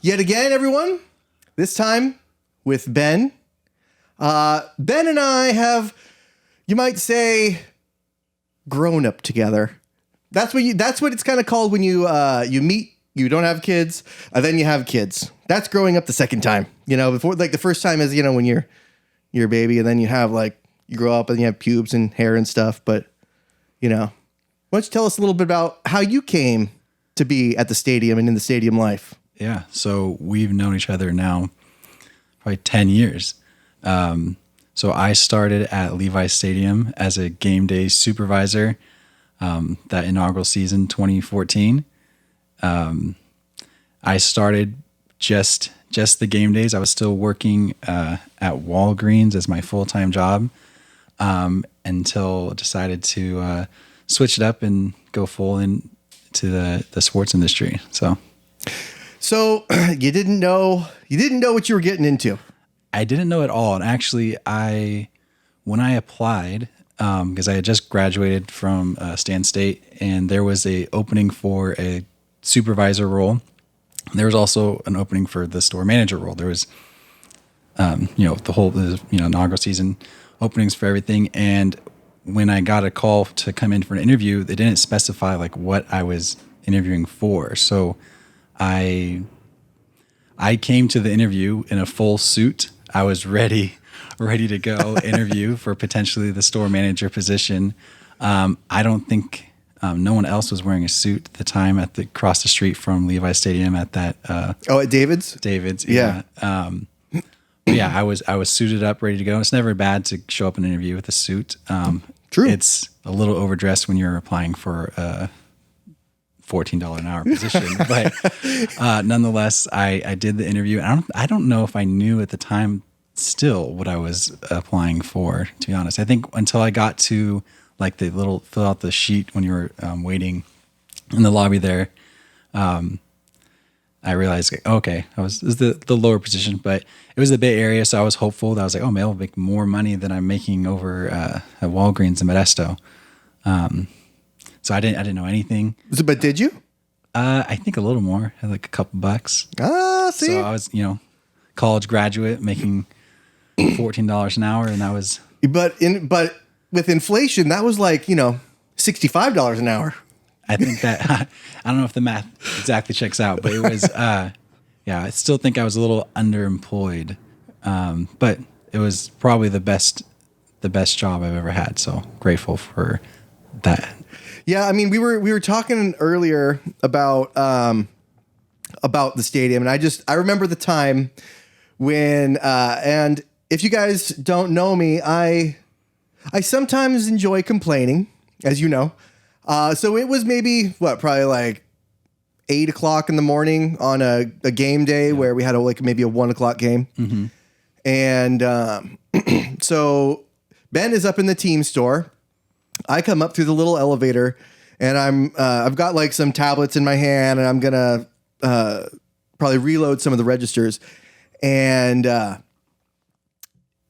Yet again, everyone, this time with Ben. Ben and I have, you might say, grown up together. That's what it's kind of called when you meet, you don't have kids, and then you have kids. That's growing up the second time. You know, before, like, the first time is, you know, when you're a baby, and then you have, like, you grow up and you have pubes and hair and stuff. But, you know, why don't you tell us a little bit about how you came to be at the stadium and in the stadium life? Yeah, so we've known each other now probably 10 years. So I started at Levi's Stadium as a game day supervisor that inaugural season 2014. I started just the game days. I was still working at Walgreens as my full-time job until I decided to switch it up and go full into the sports industry. So you didn't know what you were getting into. I didn't know at all. And actually, when I applied, because I had just graduated from Stan State, and there was a opening for a supervisor role. There was also an opening for the store manager role. There was, the whole, inaugural season openings for everything. And when I got a call to come in for an interview, they didn't specify like what I was interviewing for. So I came to the interview in a full suit. I was ready to go interview for potentially the store manager position. I don't think no one else was wearing a suit at the time across the street from Levi's Stadium at that. At David's? David's, yeah. I was suited up, ready to go. It's never bad to show up in an interview with a suit. True. It's a little overdressed when you're applying for a $14 an hour position, but nonetheless, I did the interview. I don't know if I knew at the time still what I was applying for, to be honest. I think until I got to like the little fill out the sheet when you were waiting in the lobby there, I realized, okay, it was the lower position, but it was the Bay Area, so I was hopeful that I was like, oh, maybe I'll make more money than I'm making over at Walgreens in Modesto. So I didn't know anything. But did you? I think a little more, like a couple bucks. See. So I was, college graduate making $14 an hour, and that was. But with inflation, that was like $65 an hour. I think that I don't know if the math exactly checks out, but it was. I still think I was a little underemployed, but it was probably the best job I've ever had. So grateful for that. Yeah, I mean, we were talking earlier about the stadium, and I remember the time when and if you guys don't know me, I sometimes enjoy complaining, as you know. So it was maybe probably like 8 o'clock in the morning on a game day where we had maybe a 1 o'clock game, and so Ben is up in the team store. I come up through the little elevator, and I've got like some tablets in my hand, and I'm gonna probably reload some of the registers. And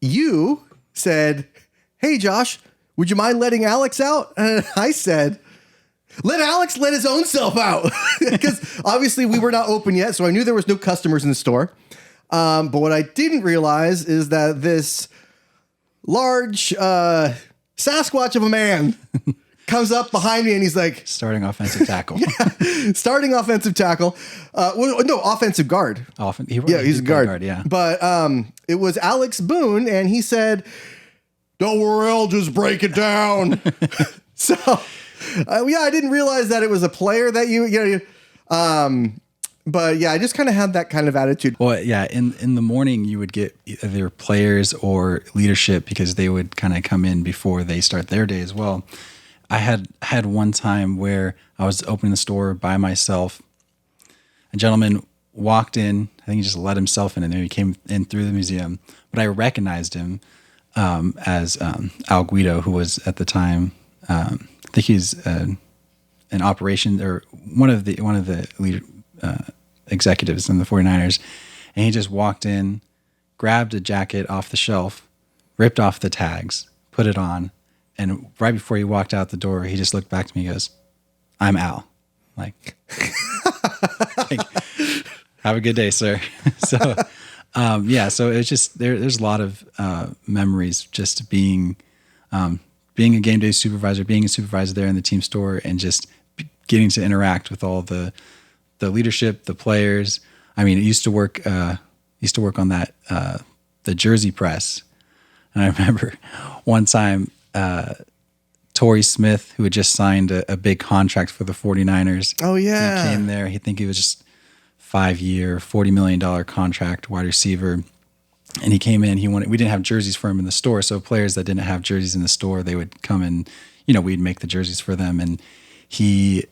you said, "Hey, Josh, would you mind letting Alex out?" And I said, "Let Alex let his own self out," because obviously we were not open yet, so I knew there was no customers in the store. But what I didn't realize is that this large Sasquatch of a man comes up behind me, and he's like, starting offensive tackle. Starting offensive tackle. Offensive guard. He's a guard. Yeah. But it was Alex Boone, and he said, "Don't worry, I'll just break it down." So, I didn't realize that it was a player that but yeah, I just kind of had that kind of attitude. Well, yeah, in the morning you would get either players or leadership because they would kind of come in before they start their day as well. I had one time where I was opening the store by myself. A gentleman walked in. I think he just let himself in, and then he came in through the museum. But I recognized him as Al Guido, who was at the time. I think he's an operation or one of the leader. Executives in the 49ers, and he just walked in, grabbed a jacket off the shelf, ripped off the tags, put it on, and right before he walked out the door, he just looked back to me and goes, "I'm Al." Like Have a good day, sir. So, so it's just there's a lot of memories just being a game day supervisor, being a supervisor there in the team store, and just getting to interact with all the leadership, the players. I mean, it used to work on that the jersey press, and I remember one time Torrey Smith, who had just signed a big contract for the 49ers. Oh yeah, he came there. I think he was just 5-year, $40 million contract wide receiver. And he came in, we didn't have jerseys for him in the store. So players that didn't have jerseys in the store, they would come and, we'd make the jerseys for them. And he's,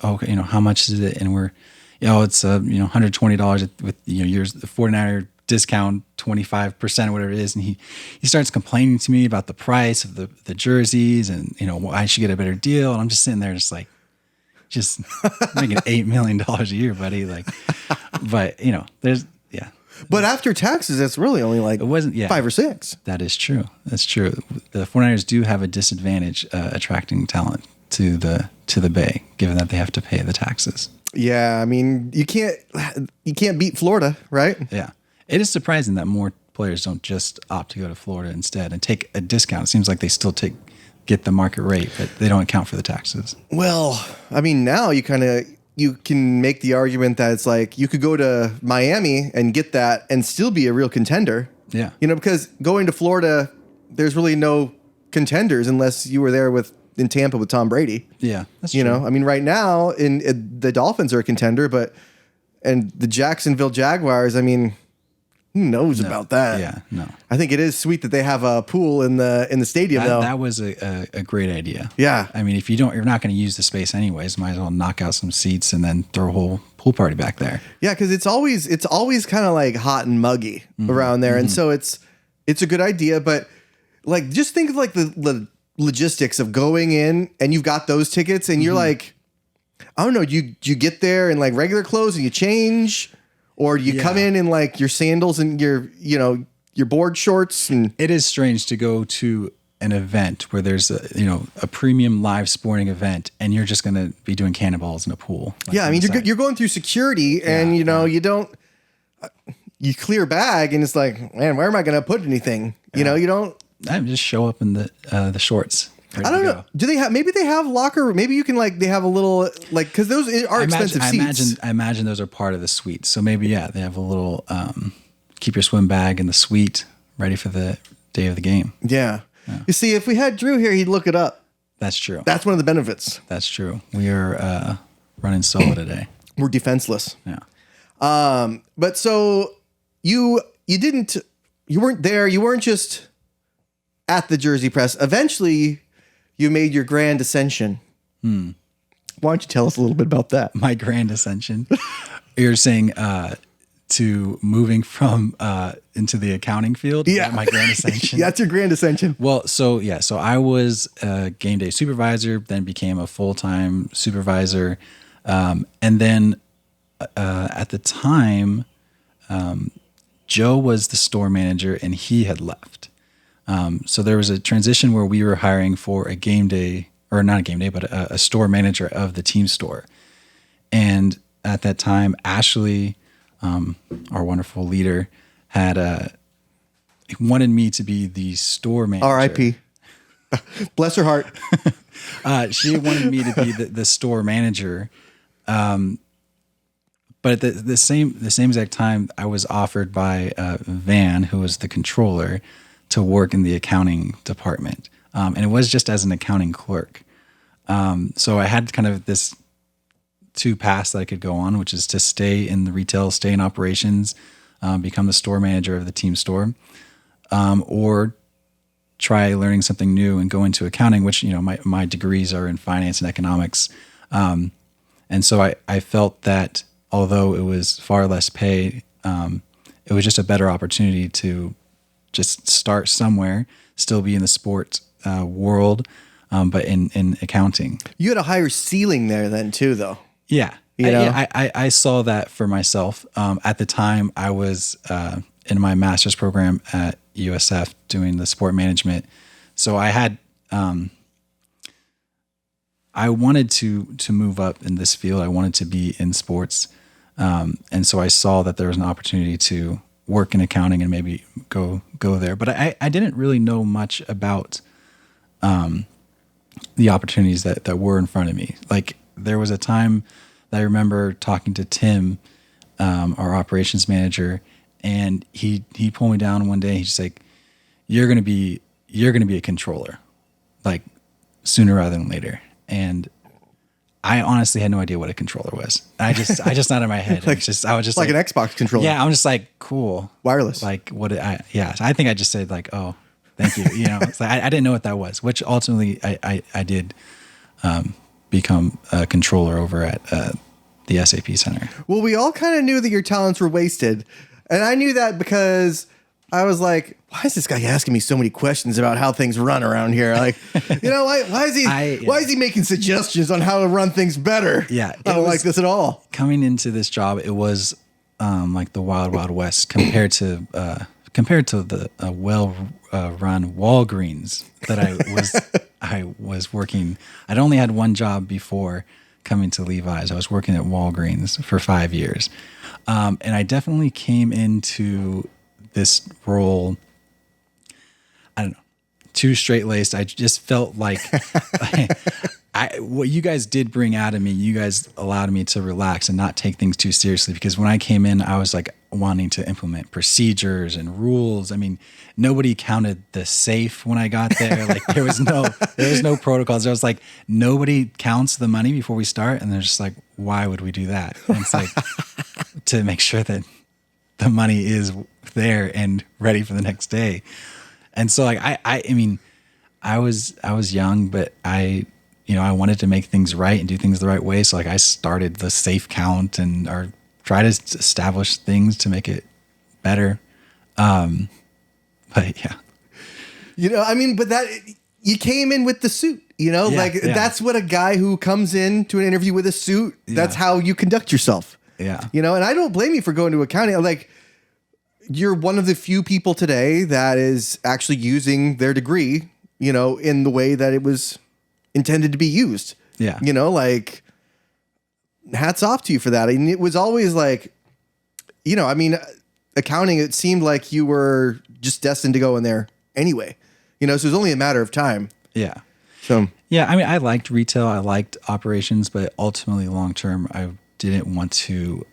okay, how much is it? And we're, it's, $120 with, yours, the 49er discount, 25%, whatever it is. And he starts complaining to me about the price of the jerseys and, I should get a better deal. And I'm just sitting there just like, making $8 million a year, buddy. Like, but there's, yeah. But after taxes, it's really only like it wasn't 5 or 6. That is true. That's true. The 49ers do have a disadvantage attracting talent to the Bay, given that they have to pay the taxes. Yeah, I mean, you can't beat Florida, right? Yeah. It is surprising that more players don't just opt to go to Florida instead and take a discount. It seems like they still get the market rate, but they don't account for the taxes. Well, I mean, now you can make the argument that it's like you could go to Miami and get that and still be a real contender. Yeah. Because going to Florida, there's really no contenders unless you were there in Tampa with Tom Brady. Yeah, that's true. I mean, right now the Dolphins are a contender, and the Jacksonville Jaguars, I mean, who knows about that? Yeah, no. I think it is sweet that they have a pool in the stadium, though. That was a great idea. Yeah. I mean, if you're not going to use the space anyways, might as well knock out some seats and then throw a whole pool party back there. Yeah, because it's always kind of like hot and muggy around there, and so it's a good idea. But like, just think of like the logistics of going in, and you've got those tickets, and you're like, I don't know, you get there in like regular clothes and you change. Or you come in like your sandals and your board shorts. And it is strange to go to an event where there's a premium live sporting event and you're just going to be doing cannonballs in a pool. Like I mean, you're going through security and you don't, you clear a bag and it's like, man, where am I going to put anything? You don't. I just show up in the shorts. I don't know. Do they have? Maybe they have locker. Maybe you can they have a little because those are expensive seats. I imagine those are part of the suite. So maybe they have a little keep your swim bag in the suite ready for the day of the game. Yeah. You see, if we had Drew here, he'd look it up. That's true. That's one of the benefits. That's true. We are running solo today. We're defenseless. Yeah. But so you weren't there. You weren't just at the jersey press. Eventually, you made your grand ascension. Why don't you tell us a little bit about that? My grand ascension. You're saying to moving from into the accounting field? Yeah. My grand ascension. That's your grand ascension. Well, so I was a game day supervisor, then became a full-time supervisor. And then at the time, Joe was the store manager and he had left. So there was a transition where we were hiring for a game day, or not a game day, but a store manager of the team store. And at that time, Ashley, our wonderful leader, wanted me to be the store manager. R.I.P. Bless her heart. She wanted me to be the store manager. But at the same exact time, I was offered by Van, who was the controller, to work in the accounting department. And it was just as an accounting clerk. So I had kind of this 2 paths that I could go on, which is to stay in the retail, stay in operations, become the store manager of the team store, or try learning something new and go into accounting, which, my degrees are in finance and economics. And so I felt that although it was far less pay, it was just a better opportunity to just start somewhere, still be in the sports world, but in accounting. You had a higher ceiling there then too, though. Yeah. I saw that for myself. At the time, I was in my master's program at USF doing the sport management. So I had, I wanted to move up in this field. I wanted to be in sports. And so I saw that there was an opportunity to work in accounting and maybe go there. But I didn't really know much about the opportunities that were in front of me. Like there was a time that I remember talking to Tim, our operations manager, and he pulled me down one day. And he's just like, you're going to be a controller, like sooner rather than later. And I honestly had no idea what a controller was. I just not in my head. Like, I was just like an Xbox controller. Yeah, I'm just like, cool. Wireless. Like I think I just said like, oh, thank you. You know, it's like, I didn't know what that was, which ultimately I did become a controller over at the SAP Center. Well, we all kind of knew that your talents were wasted. And I knew that because I was like, why is this guy asking me so many questions about how things run around here? Like, you know, why is he making suggestions on how to run things better? Yeah. I don't like this at all. Coming into this job, it was like the wild, wild west compared to the well-run Walgreens that I was working. I'd only had one job before coming to Levi's. I was working at Walgreens for 5 years. And I definitely came into this role, I don't know, too straight-laced. I just felt like what you guys did bring out of me, you guys allowed me to relax and not take things too seriously, because when I came in, I was like wanting to implement procedures and rules. I mean, nobody counted the safe when I got there. Like there was no protocols. I was like, nobody counts the money before we start. And they're just like, why would we do that? And it's like to make sure that the money is there and ready for the next day. And so like, I mean, I was young, but I wanted to make things right and do things the right way. So like I started the safe count or try to establish things to make it better. But yeah, you know, I mean, but that you came in with the suit, you know, that's what a guy who comes in to an interview with a suit, that's how you conduct yourself. Yeah. You know, and I don't blame you for going to accounting. Like, you're one of the few people today that is actually using their degree, you know, in the way that it was intended to be used. Yeah. You know, like, hats off to you for that. And it was always like, you know, I mean, accounting, it seemed like you were just destined to go in there anyway, you know, so it was only a matter of time. Yeah. So, yeah, I mean, I liked retail, I liked operations, but ultimately long-term, I didn't want to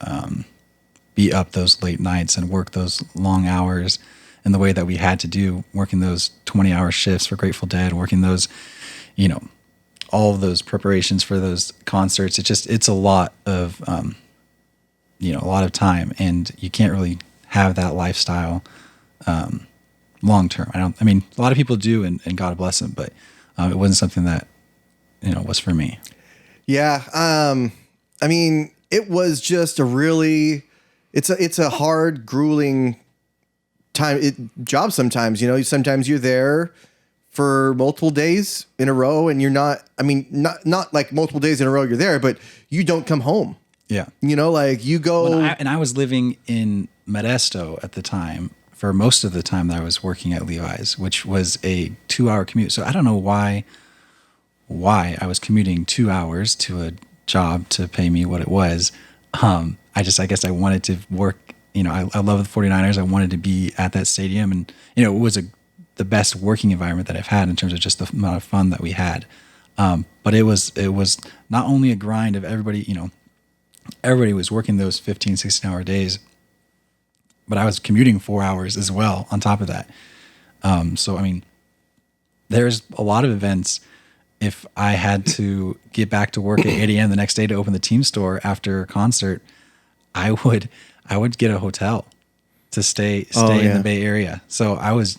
be up those late nights and work those long hours in the way that we had to do, working those 20-hour shifts for Grateful Dead, working those, you know, all of those preparations for those concerts. It's a lot of, you know, a lot of time, and you can't really have that lifestyle long term. I mean, a lot of people do, and God bless them, but it wasn't something that, you know, was for me. Yeah. I mean, it was just a really, it's a hard, grueling job sometimes, you know. Sometimes you're there for multiple days in a row, and you're not like multiple days in a row you're there, but you don't come home. Yeah. You know, like you go. I was living in Modesto at the time for most of the time that I was working at Levi's, which was a 2-hour commute. So I don't know why I was commuting 2 hours to a job to pay me what it was. I guess I wanted to work, you know, I love the 49ers. I wanted to be at that stadium, and, you know, it was the best working environment that I've had in terms of just the amount of fun that we had. But it was not only a grind of everybody, you know, everybody was working those 15, 16-hour days, but I was commuting 4 hours as well on top of that. So, I mean, there's a lot of events. If I had to get back to work at 8 a.m. the next day to open the team store after a concert, I would get a hotel to stay in the Bay Area. So I was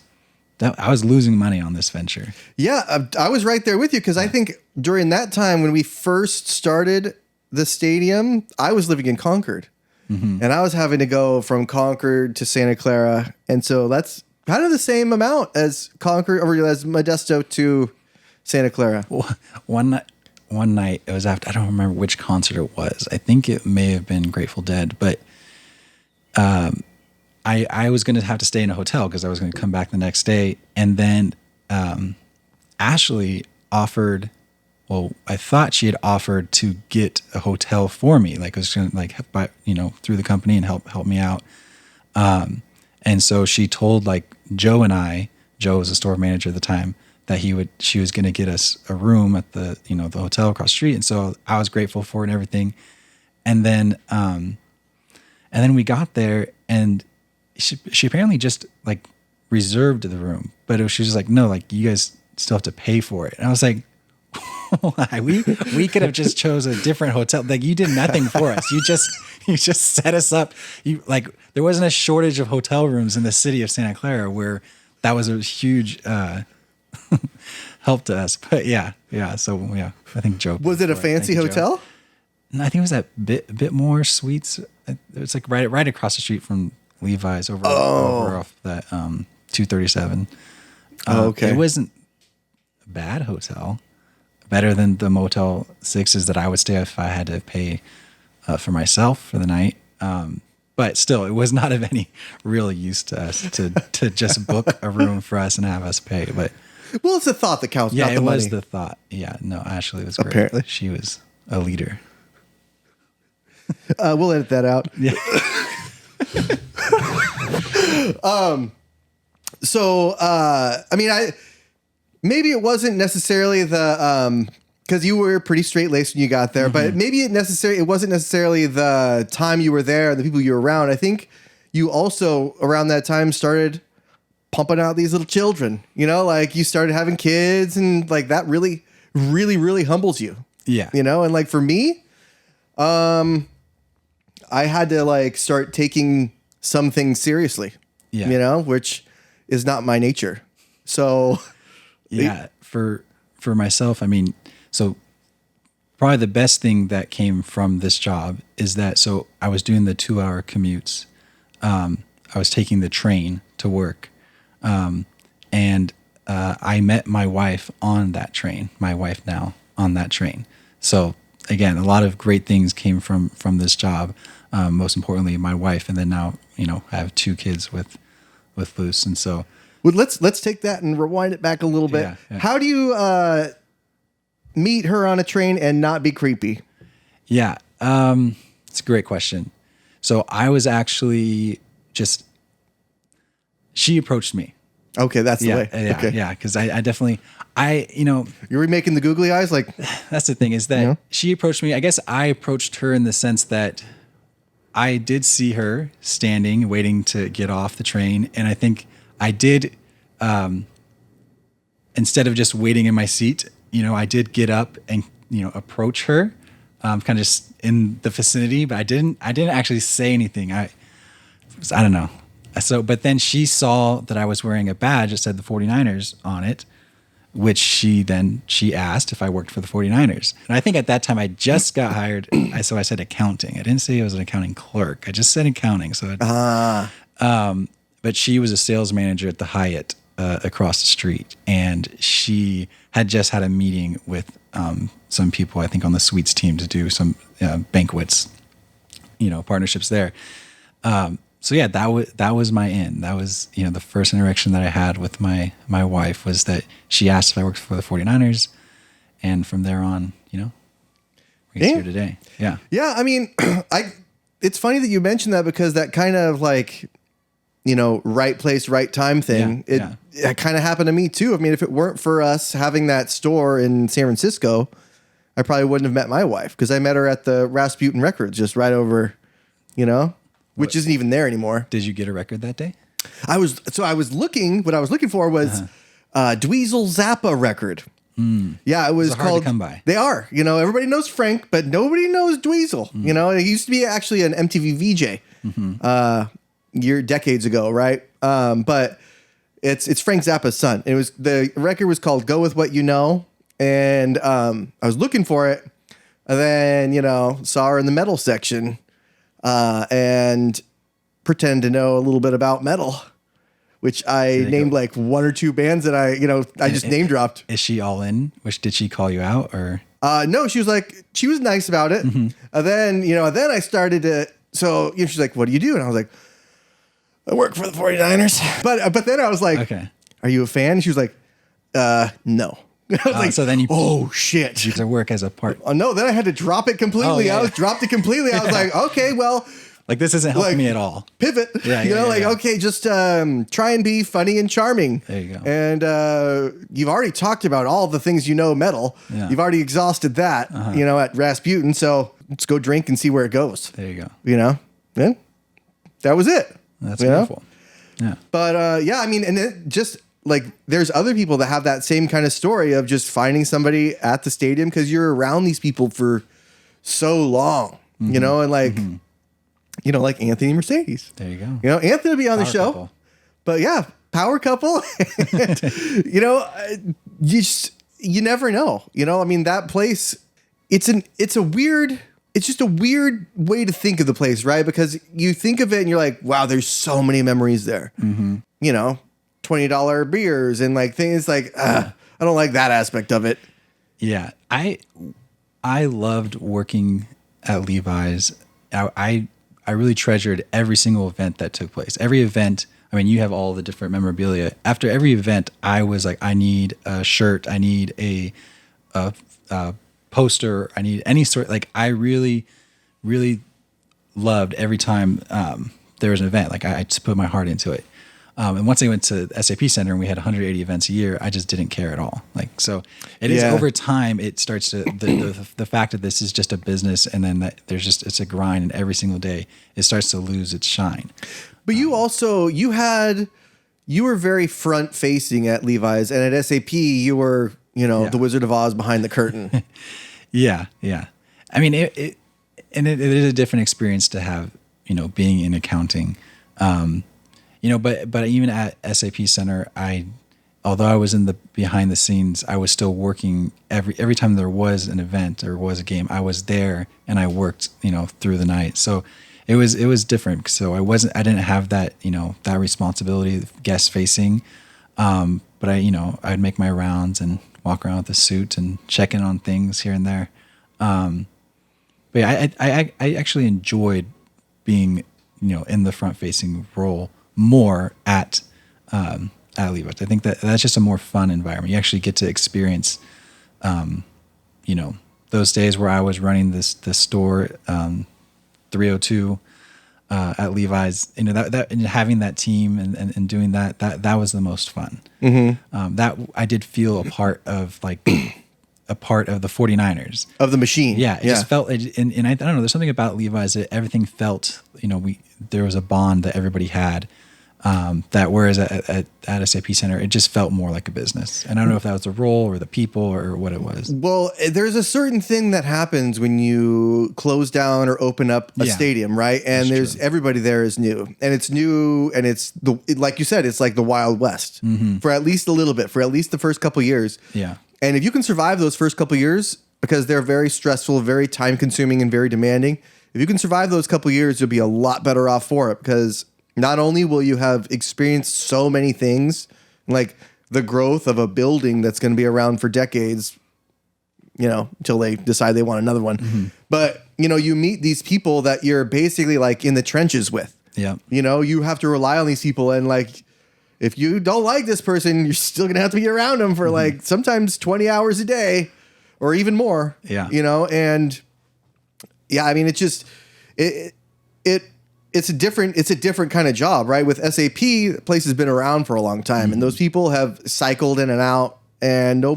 losing money on this venture. Yeah, I was right there with you, because I think during that time when we first started the stadium, I was living in Concord, and I was having to go from Concord to Santa Clara, and so that's kind of the same amount as Concord or as Modesto to Santa Clara. One night it was after, I don't remember which concert it was. I think it may have been Grateful Dead, but I was going to have to stay in a hotel because I was going to come back the next day. And then Ashley offered, well, I thought she had offered to get a hotel for me, like it was going to like, buy, through the company and help me out. And so she told like Joe and I, Joe was a store manager at the time, that she was going to get us a room at the, the hotel across the street. And so I was grateful for it and everything. And then we got there and she apparently just like reserved the room, but she was just like, no, like you guys still have to pay for it. And I was like, why? We could have just chose a different hotel. Like you did nothing for us. You just set us up. You there wasn't a shortage of hotel rooms in the city of Santa Clara where that was a huge help to us. But yeah. So yeah, I think Joe. Was it a fancy hotel? No, I think it was that bit more suites. It was like right across the street from Levi's over off that 237. Okay. It wasn't a bad hotel. Better than the Motel 6s that I would stay if I had to pay for myself for the night. But still, it was not of any real use to us to just book a room for us and have us pay. But well, it's the thought that counts. Yeah, not the it money. was the thought. Yeah, no, Ashley was great. Apparently. She was a leader. We'll edit that out. Yeah. So, I mean, maybe it wasn't necessarily the, because you were pretty straight laced when you got there, but maybe it wasn't necessarily the time you were there and the people you were around. I think you also around that time started pumping out these little children, like you started having kids and like that really, really, really humbles you. Yeah. And like for me, I had to like start taking some things seriously, which is not my nature. So yeah, for myself, I mean, so probably the best thing that came from this job is that, so I was doing the 2-hour commutes. I was taking the train to work. And I met my wife on that train, my wife now on that train. So again, a lot of great things came from this job. Most importantly, my wife, and then now, I have 2 kids with Luce. And so, well, let's take that and rewind it back a little bit. Yeah. How do you meet her on a train and not be creepy? Yeah, it's a great question. So I was actually she approached me. Okay, that's the way. Yeah, okay. yeah, because I definitely, You're making the googly eyes like. That's the thing is that she approached me. I guess I approached her in the sense that I did see her standing, waiting to get off the train. And I think I did, instead of just waiting in my seat, I did get up and, approach her, kind of just in the vicinity, but I didn't actually say anything. I don't know. So, but then she saw that I was wearing a badge that said the 49ers on it, which she asked if I worked for the 49ers. And I think at that time I just got hired. So I said accounting. I didn't say I was an accounting clerk. I just said accounting. So, but she was a sales manager at the Hyatt across the street. And she had just had a meeting with some people, I think on the suites team to do some banquets, partnerships there. So yeah, that was my in. That was, the first interaction that I had with my wife was that she asked if I worked for the 49ers. And from there on, we're here today. Yeah. Yeah. I mean, it's funny that you mentioned that because that kind of like, right place, right time thing. It kind of happened to me too. I mean, if it weren't for us having that store in San Francisco, I probably wouldn't have met my wife because I met her at the Rasputin Records just right over, which isn't even there anymore. Did you get a record that day? What I was looking for was Dweezil Zappa record. Yeah, it was hard called. To come by. They are. Everybody knows Frank, but nobody knows Dweezil. He used to be actually an MTV VJ decades ago, right? But it's Frank Zappa's son. The record was called "Go with What You Know," and I was looking for it, and then saw her in the metal section. And pretend to know a little bit about metal, which I named like 1 or 2 bands that I just name dropped. Is she all in? Did she call you out or? No, she was nice about it. And then I started to, she's like, what do you do? And I was like, I work for the 49ers. But then I was like, okay. Are you a fan? And she was like, no. I was like, so then you oh shit. to work as a part. Oh no, then I had to drop it completely. Oh, yeah, Dropped it completely. I was like, okay, well, Like this isn't helping me at all. Pivot. Okay, just try and be funny and charming. There you go. And you've already talked about all the things metal. Yeah. You've already exhausted that, at Rasputin. So let's go drink and see where it goes. There you go. Yeah, that was it. That's beautiful. Yeah. But I mean, and it just like there's other people that have that same kind of story of just finding somebody at the stadium because you're around these people for so long, and like, like Anthony Mercedes. There you go. Anthony will be on the show, couple. but yeah, power couple. And, you never know. I mean, that place, it's just a weird way to think of the place, right? Because you think of it and you're like, wow, there's so many memories there. $20 beers and like things like, I don't like that aspect of it. Yeah. I loved working at Levi's. I really treasured every single event that took place. Every event, I mean, you have all the different memorabilia. After every event, I was like, I need a shirt. I need a poster. I need any sort. Like I really, really loved every time there was an event. Like I just put my heart into it. And once I went to SAP Center and we had 180 events a year, I just didn't care at all. Like, so it is over time, it starts to, the fact that this is just a business and then that it's a grind and every single day it starts to lose its shine. But you also, you were very front facing at Levi's and at SAP, you were, the Wizard of Oz behind the curtain. Yeah. I mean, it is a different experience to have, being in accounting. But even at SAP Center, although I was in the behind the scenes, I was still working every time there was an event or was a game, I was there and I worked, through the night. So it was different. So I didn't have that, that responsibility of guest facing. But I'd make my rounds and walk around with a suit and check in on things here and there. But yeah, I actually enjoyed being, in the front facing role more at Levi's. I think that's just a more fun environment. You actually get to experience, those days where I was running the store, 302 at Levi's. That and having that team and doing that was the most fun. Mm-hmm. That I did feel a part of a part of the 49ers of the machine. Yeah, it just felt, and I don't know. There's something about Levi's that everything felt. There was a bond that everybody had. That whereas at SAP Center, it just felt more like a business. And I don't know if that was the role or the people or what it was. Well, there's a certain thing that happens when you close down or open up a stadium, right? And there's everybody there is new, and it's new, and like you said, it's like the Wild West for at least a little bit, for at least the first couple of years. Yeah. And if you can survive those first couple of years, because they're very stressful, very time consuming, and very demanding, if you can survive those couple of years, you'll be a lot better off for it, because not only will you have experienced so many things, like the growth of a building that's going to be around for decades, until they decide they want another one. But, you meet these people that you're basically like in the trenches with. Yeah. You have to rely on these people. And like, if you don't like this person, you're still going to have to be around them for like sometimes 20 hours a day or even more. Yeah. And yeah, I mean, it's just, it's a different kind of job, right? With SAP, the place has been around for a long time, and those people have cycled in and out, and I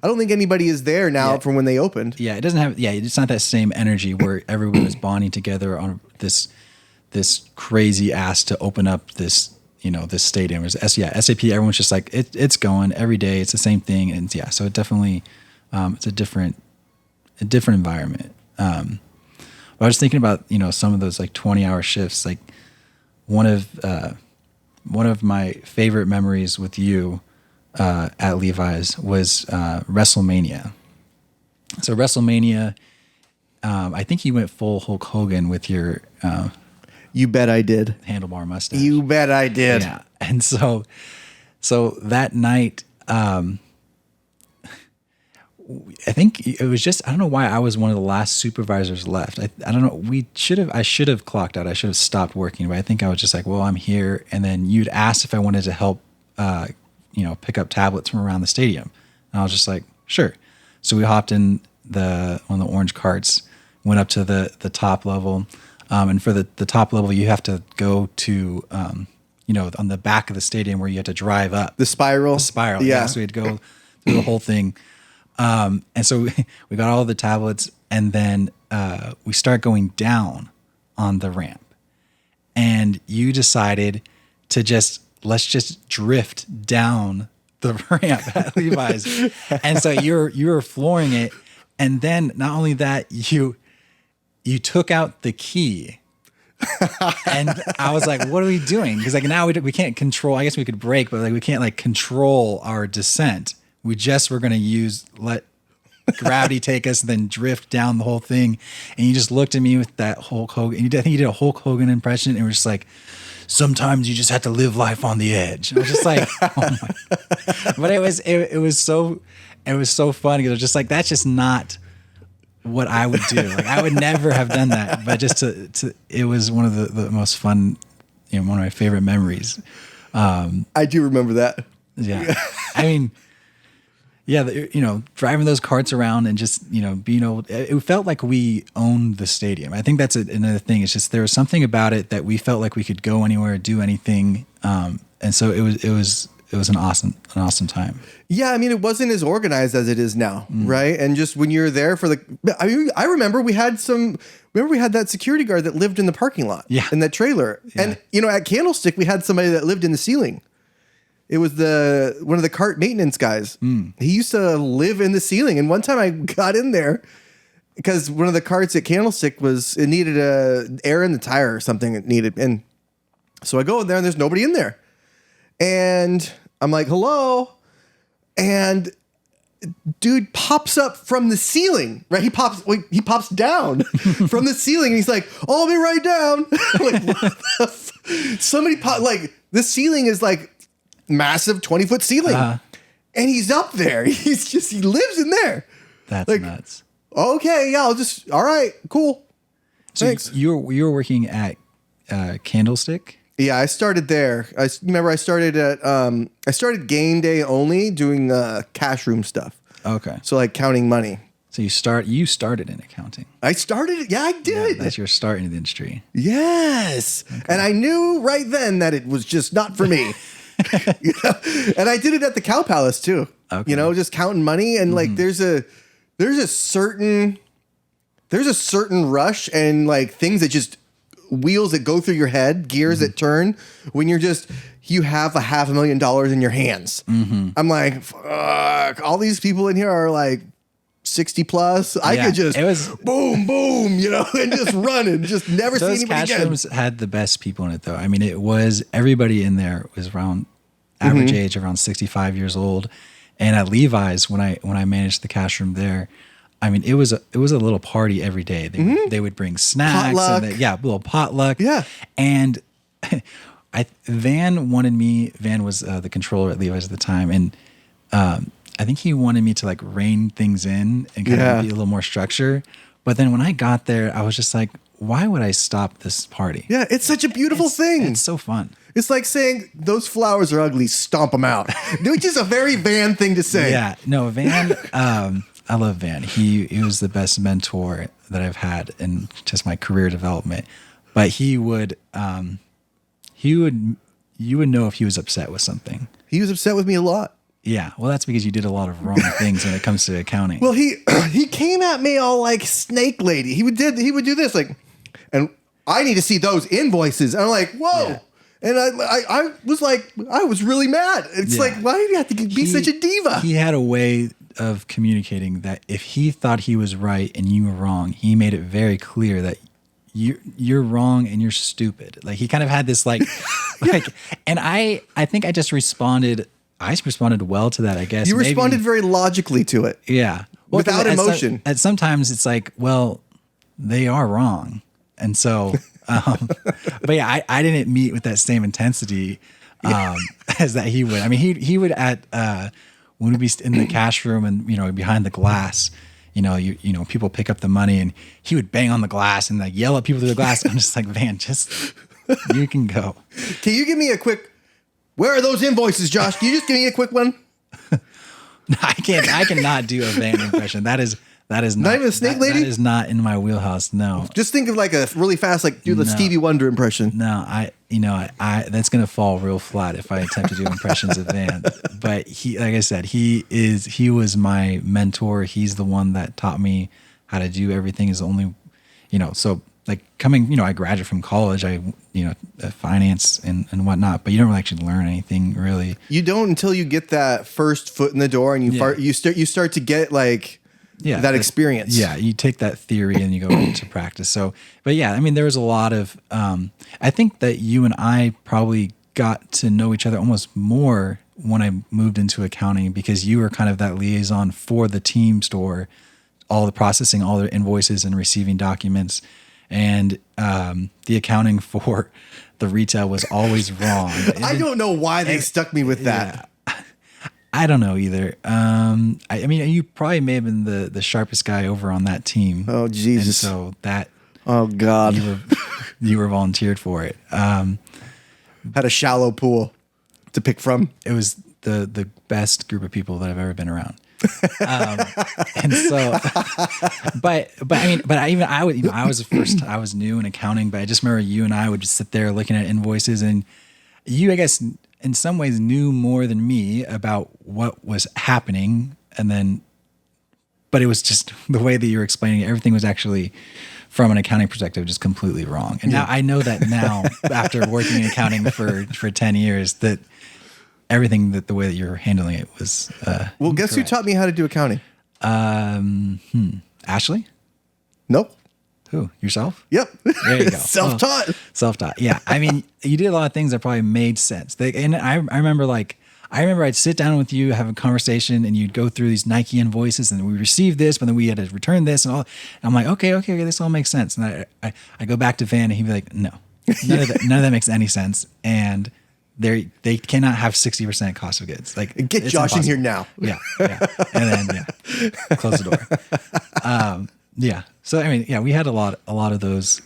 don't think anybody is there now from when they opened. Yeah, it's not that same energy where everyone is bonding together on this crazy ass to open up this, this stadium. SAP, everyone's just like, it's going every day. It's the same thing. And so it definitely, it's a different environment. I was thinking about, some of those like 20-hour shifts. Like one of my favorite memories with you at Levi's was WrestleMania. So WrestleMania, I think you went full Hulk Hogan with your you bet I did. Handlebar mustache. You bet I did. Yeah. And so that night, I think it was just, I don't know why I was one of the last supervisors left. I don't know. I should have clocked out. I should have stopped working, but I think I was just like, well, I'm here. And then you'd asked if I wanted to help, pick up tablets from around the stadium. And And I was just like, sure. So we hopped in one of the orange carts, went up to the top level. And for the top level, you have to go to, on the back of the stadium where you have to drive up. The spiral? The spiral. Yeah. So we had to go through the whole thing. And so we got all the tablets, and then we start going down on the ramp. And you decided to let's just drift down the ramp at Levi's. And so you were flooring it. And then not only that, you took out the key. And I was like, what are we doing? Because like now we can't control, I guess we could brake, but like we can't like control our descent. We just were going to let gravity take us and then drift down the whole thing. And you just looked at me with that Hulk Hogan. I think you did a Hulk Hogan impression, and it was just like, sometimes you just have to live life on the edge. And I was just like, oh my. But it was so fun because it was just like, that's just not what I would do. Like I would never have done that, but just it was one of the most fun, one of my favorite memories. I do remember that. Yeah. I mean, yeah, driving those carts around and just, being able, it felt like we owned the stadium. I think that's another thing. It's just, there was something about it that we felt like we could go anywhere, do anything. And so it was an awesome time. Yeah. I mean, it wasn't as organized as it is now. Right. And just when you're there I remember we had that security guard that lived in the parking lot in that trailer. Yeah. And, at Candlestick, we had somebody that lived in the ceiling. It was one of the cart maintenance guys. He used to live in the ceiling. And one time I got in there because one of the carts at Candlestick it needed air in the tire or something it needed. And so I go in there and there's nobody in there. And I'm like, hello. And dude pops up from the ceiling, right? He pops down from the ceiling. And he's like, oh, I'll be right down. Like, what somebody the ceiling is like, massive 20-foot ceiling, and he's up there. He lives in there. That's nuts. Okay, yeah, all right, cool. So thanks. You were working at Candlestick. Yeah, I started there. I started game day only, doing cash room stuff. Okay, so like counting money. So you started in accounting. I started. Yeah, I did. Yeah, that's your start in the industry. Yes, okay. And I knew right then that it was just not for me. And I did it at the Cow Palace too. Okay. Just counting money, and like there's a certain rush and like things that just wheels that go through your head, gears that turn when you have $500,000 in your hands. I'm like, fuck, all these people in here are like 60 plus. I could just boom, boom, and just run and just never see anybody again. Those cash rooms had the best people in it though. I mean, everybody in there was around average age, around 65 years old. And at Levi's, when I managed the cash room there, I mean, it was a little party every day. They would bring snacks, potluck. And a little potluck. Yeah. And Van was the controller at Levi's at the time. And, I think he wanted me to like rein things in and kind of be a little more structure. But then when I got there, I was just like, why would I stop this party? Yeah, it's such a beautiful thing. It's so fun. It's like saying those flowers are ugly, stomp them out, which is a very Van thing to say. Yeah, no, Van, I love Van. He was the best mentor that I've had in just my career development. But you would know if he was upset with something. He was upset with me a lot. Yeah, well, that's because you did a lot of wrong things when it comes to accounting. Well, he came at me all like snake lady. He would do this like, and I need to see those invoices. And I'm like, whoa. Yeah. And I was like, I was really mad. It's like, why did you have to be such a diva? He had a way of communicating that if he thought he was right and you were wrong, he made it very clear that you're wrong and you're stupid. Like he kind of had this like, and I think I just responded. I responded well to that, I guess. You responded very logically to it. Yeah. Well, without emotion. Sometimes it's like, well, they are wrong. And so, but yeah, I didn't meet with that same intensity as that he would. I mean, he would when we'd be in the cash room and, behind the glass, people pick up the money and he would bang on the glass and like yell at people through the glass. I'm just like, man, you can go. Can you give me a quick, where are those invoices, Josh? Can you just give me a quick one? I cannot do a Van impression. That is not even a snake lady? That is not in my wheelhouse. No. Just think of like a really fast, like do the Stevie Wonder impression. No, I that's gonna fall real flat if I attempt to do impressions of Van. But he, like I said, he was my mentor. He's the one that taught me how to do everything. Is the only, so like coming, I graduated from college, finance and whatnot, but you don't really actually learn anything really. You don't until you get that first foot in the door and you start to get like that experience. Yeah, you take that theory and you go into practice. So, but yeah, I mean, there was a lot of, I think that you and I probably got to know each other almost more when I moved into accounting, because you were kind of that liaison for the team store, all the processing, all the invoices and receiving documents. And the accounting for the retail was always wrong. I don't know why they stuck me with that. Yeah. I don't know either. I mean, you probably may have been the sharpest guy over on that team. Oh, Jesus. And so that. Oh, God. You were volunteered for it. Had a shallow pool to pick from. It was the best group of people that I've ever been around. And so, I was new in accounting, but I just remember you and I would just sit there looking at invoices, and you, I guess, in some ways knew more than me about what was happening. But it was just the way that you were explaining it. Everything was actually, from an accounting perspective, just completely wrong. And now I know that now after working in accounting for 10 years, that everything the way that you're handling it was, well, guess who taught me how to do accounting? Ashley? Nope. Who? Yourself? Yep. There you go. Self-taught. Self-taught. Yeah. I mean, you did a lot of things that probably made sense. And I remember I'd sit down with you, have a conversation, and you'd go through these Nike invoices, and we received this, but then we had to return this and all. And I'm like, okay, this all makes sense. And I go back to Van, and he'd be like, no, none of that makes any sense. And they cannot have 60% cost of goods. Like, get Josh impossible. In here now. Yeah. And then close the door. Yeah. So I mean, we had a lot of those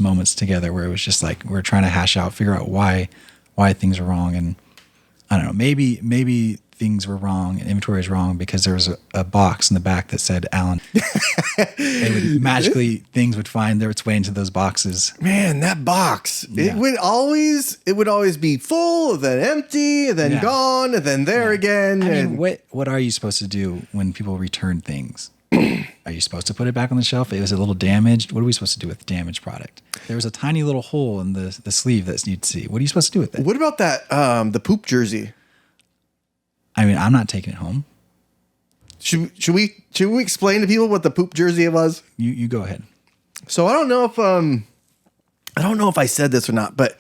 moments together where it was just like we're trying to figure out why things are wrong, and I don't know, maybe things were wrong and inventory is wrong because there was a box in the back that said Allen. Things would find its way into those boxes. Man, that box. Yeah. It would always be full, then empty, then gone, and then there again. I mean, what are you supposed to do when people return things? Are you supposed to put it back on the shelf? It was a little damaged. What are we supposed to do with damaged product? There was a tiny little hole in the sleeve that you'd see. What are you supposed to do with that? What about that, the poop jersey? I mean, I'm not taking it home. Should we explain to people what the poop jersey was? You go ahead. So I don't know if I said this or not, but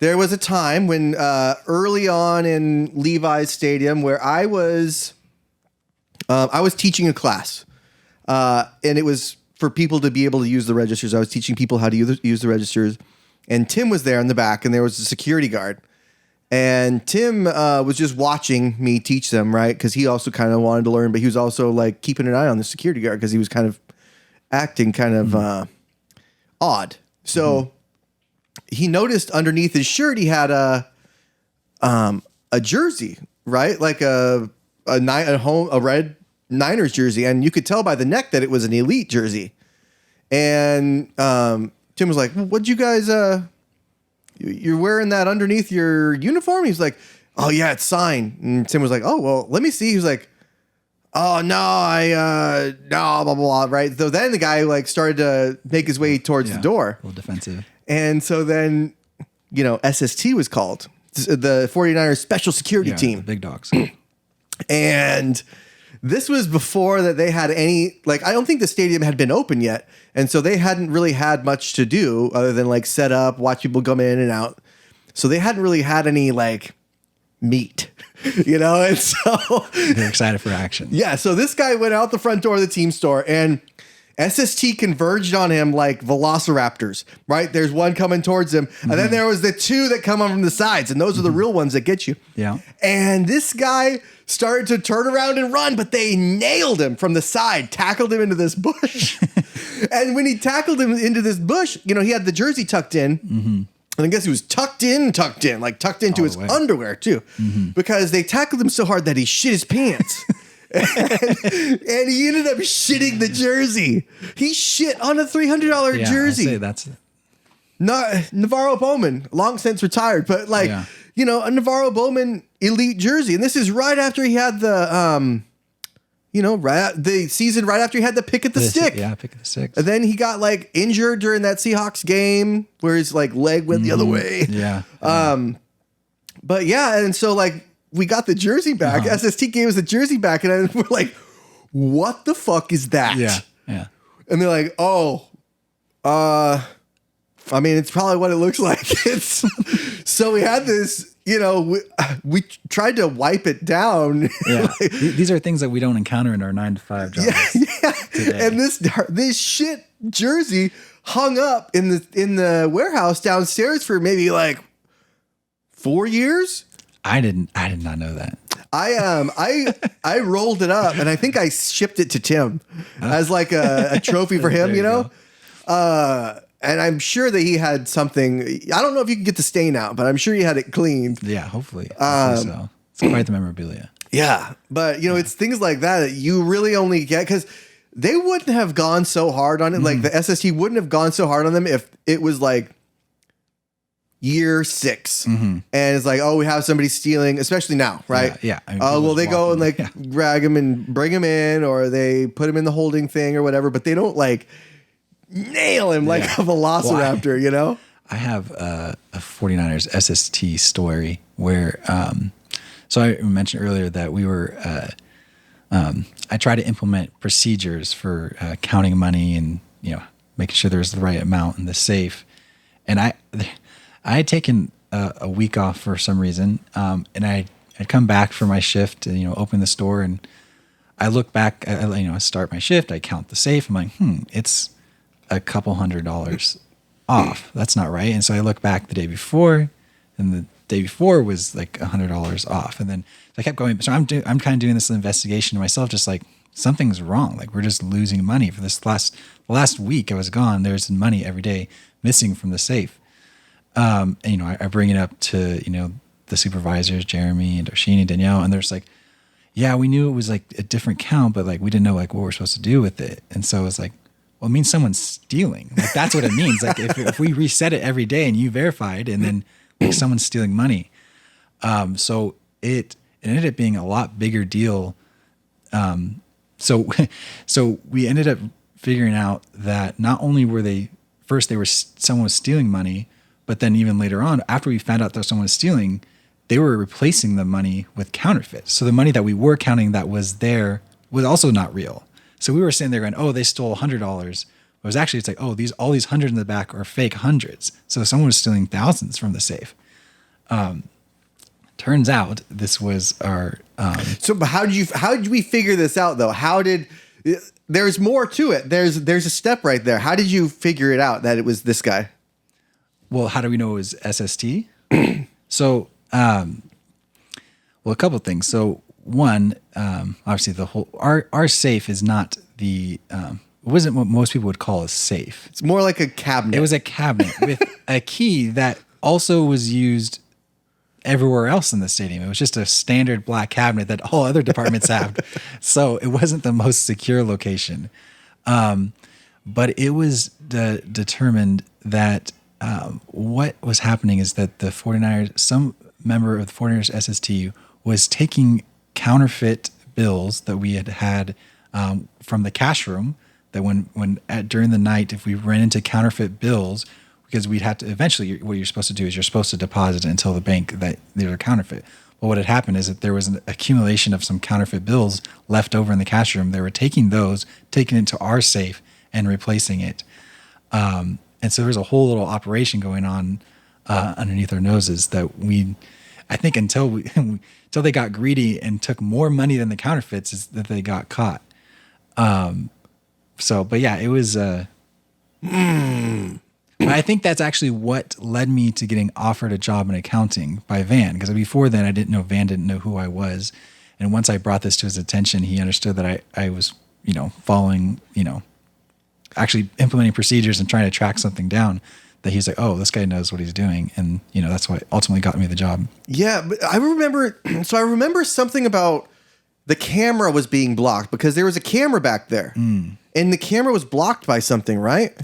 there was a time when early on in Levi's Stadium where I was teaching a class, and it was for people to be able to use the registers. I was teaching people how to use the registers, and Tim was there in the back, and there was a security guard. And Tim was just watching me teach them, right? Because he also kind of wanted to learn, but he was also like keeping an eye on the security guard because he was kind of acting kind of odd. So he noticed underneath his shirt he had a jersey, right? Like a red Niners jersey, and you could tell by the neck that it was an elite jersey. And Tim was like, "What'd you guys? You're wearing that underneath your uniform?" He's like, "Oh yeah, it's signed." And Tim was like, "Oh well, let me see." He was like, "Oh no, no, blah blah blah." Right. So then the guy like started to make his way towards the door, a little defensive. And so then, SST was called, the 49ers special security team, the big dogs. And this was before that they had any, I don't think the stadium had been open yet. And so they hadn't really had much to do other than set up, watch people come in and out. So they hadn't really had any meat, and so they're excited for action. Yeah. So this guy went out the front door of the team store, and SST converged on him like velociraptors, right? There's one coming towards him. And then there was the two that come on from the sides. And those are the real ones that get you. Yeah. And this guy started to turn around and run, but they nailed him from the side, tackled him into this bush. And when he tackled him into this bush, he had the jersey tucked in. And I guess he was tucked into All his the way. underwear too, because they tackled him so hard that he shit his pants. and he ended up shitting the jersey. He shit on a $300 Yeah, jersey. I'd say that's Not Navarro Bowman, long since retired, but like, Yeah. a Navarro Bowman elite jersey. And this is right after he had the, the season right after he had the pick at the stick. Yeah, pick at the six. And then he got like injured during that Seahawks game where his like leg went the other way. Yeah. But yeah, and so like we got the jersey back. SST gave us the jersey back, and we're like, "What the fuck is that?" Yeah. Yeah. And they're like, "Oh, I mean, it's probably what it looks like." It's so we had this, we tried to wipe it down. Yeah. These are things that we don't encounter in our 9-to-5 jobs. Yeah. Today. And this shit jersey hung up in the warehouse downstairs for maybe like 4 years. I did not know that. I rolled it up and I think I shipped it to Tim as like a trophy for him, There you and I'm sure that he had something. I don't know if you can get the stain out, but I'm sure he had it cleaned. Yeah, hopefully so. It's quite the memorabilia. Yeah. But it's things like that you really only get because they wouldn't have gone so hard on it. Like the SST wouldn't have gone so hard on them if it was like year 6 and it's like, oh, we have somebody stealing, especially now, right? Yeah. I mean, Oh, well, they go and like yeah. drag him and bring him in, or they put him in the holding thing or whatever, but they don't like nail him like a velociraptor, I have a 49ers SST story where, so I mentioned earlier that we were, I try to implement procedures for counting money and, making sure there's the right amount in the safe. And I had taken a week off for some reason. And I'd come back for my shift and, open the store, and I look back, I start my shift, I count the safe. I'm like, it's a couple $100 off. That's not right. And so I look back the day before, and the day before was like $100 off. And then I kept going. So I'm kind of doing this investigation to myself, just like something's wrong. Like we're just losing money for this last week I was gone. There's money every day missing from the safe. And, I bring it up to, the supervisors, Jeremy and Darshini, Danielle, and they're just like, yeah, we knew it was like a different count, but like, we didn't know like what we're supposed to do with it. And so it was like, well, it means someone's stealing. Like that's what it means. Like if we reset it every day and you verified, and then like someone's stealing money. So it ended up being a lot bigger deal. So we ended up figuring out that not only were someone was stealing money, but then even later on, after we found out that someone was stealing, they were replacing the money with counterfeit. So the money that we were counting that was there was also not real. So we were sitting there going, oh, they stole $100. It was actually, it's like, oh, all these hundreds in the back are fake hundreds. So someone was stealing thousands from the safe. Turns out this was our. So how did we figure this out though? There's more to it. There's a step right there. How did you figure it out that it was this guy? Well, how do we know it was SST? So, a couple of things. So one, obviously our safe is not it wasn't what most people would call a safe. It's more like a cabinet. It was a cabinet with a key that also was used everywhere else in the stadium. It was just a standard black cabinet that all other departments have. So it wasn't the most secure location. But it was determined that what was happening is that the 49ers, some member of the 49ers SST was taking counterfeit bills that we had from the cash room, that during the night, if we ran into counterfeit bills, because we'd have to eventually, what you're supposed to do is you're supposed to deposit it and tell the bank that they're counterfeit. But what had happened is that there was an accumulation of some counterfeit bills left over in the cash room. They were taking it to our safe and replacing it. And so there was a whole little operation going on underneath our noses that I think until they got greedy and took more money than the counterfeits, is that they got caught. But yeah, it was. But I think that's actually what led me to getting offered a job in accounting by Van, because before then Van didn't know who I was, and once I brought this to his attention, he understood that I was following actually implementing procedures and trying to track something down that he's like, oh, this guy knows what he's doing. And, that's what ultimately got me the job. Yeah, but I remember something about the camera was being blocked because there was a camera back there. And the camera was blocked by something, right?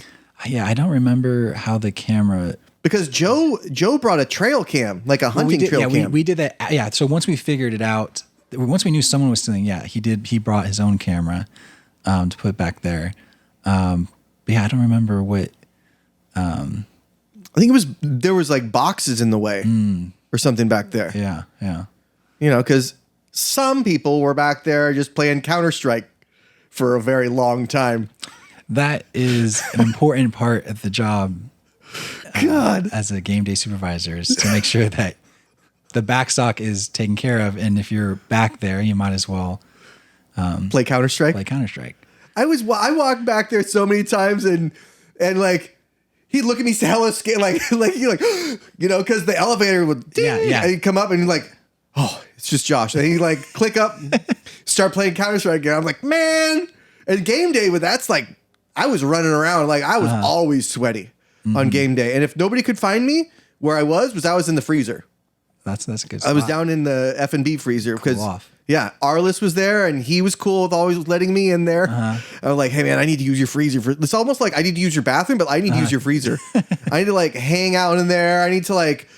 Yeah, I don't remember how the camera... Because Joe brought a trail cam, like a hunting trail cam. We did that. Yeah, so once we figured it out, once we knew someone was stealing, he brought his own camera to put back there. But yeah, I don't remember what... I think there was like boxes in the way or something back there. Yeah. Because some people were back there just playing Counter-Strike for a very long time. That is an important part of the job. God. As a game day supervisor, is to make sure that the backstock is taken care of. And if you're back there, you might as well play Counter-Strike. I walked back there so many times and like he'd look at me hella scared, like because the elevator would and he'd come up and he'd like, oh, it's just Josh. And he'd like click up, start playing Counter-Strike again. I'm like, man. And game day that's like I was running around like I was always sweaty on game day. And if nobody could find me where I was in the freezer. That's a good spot. I was down in the F&B freezer because Arliss was there and he was cool with always letting me in there. I was like, hey man, I need to use your freezer. It's almost like I need to use your bathroom, but I need to use your freezer. I need to like hang out in there. I need to like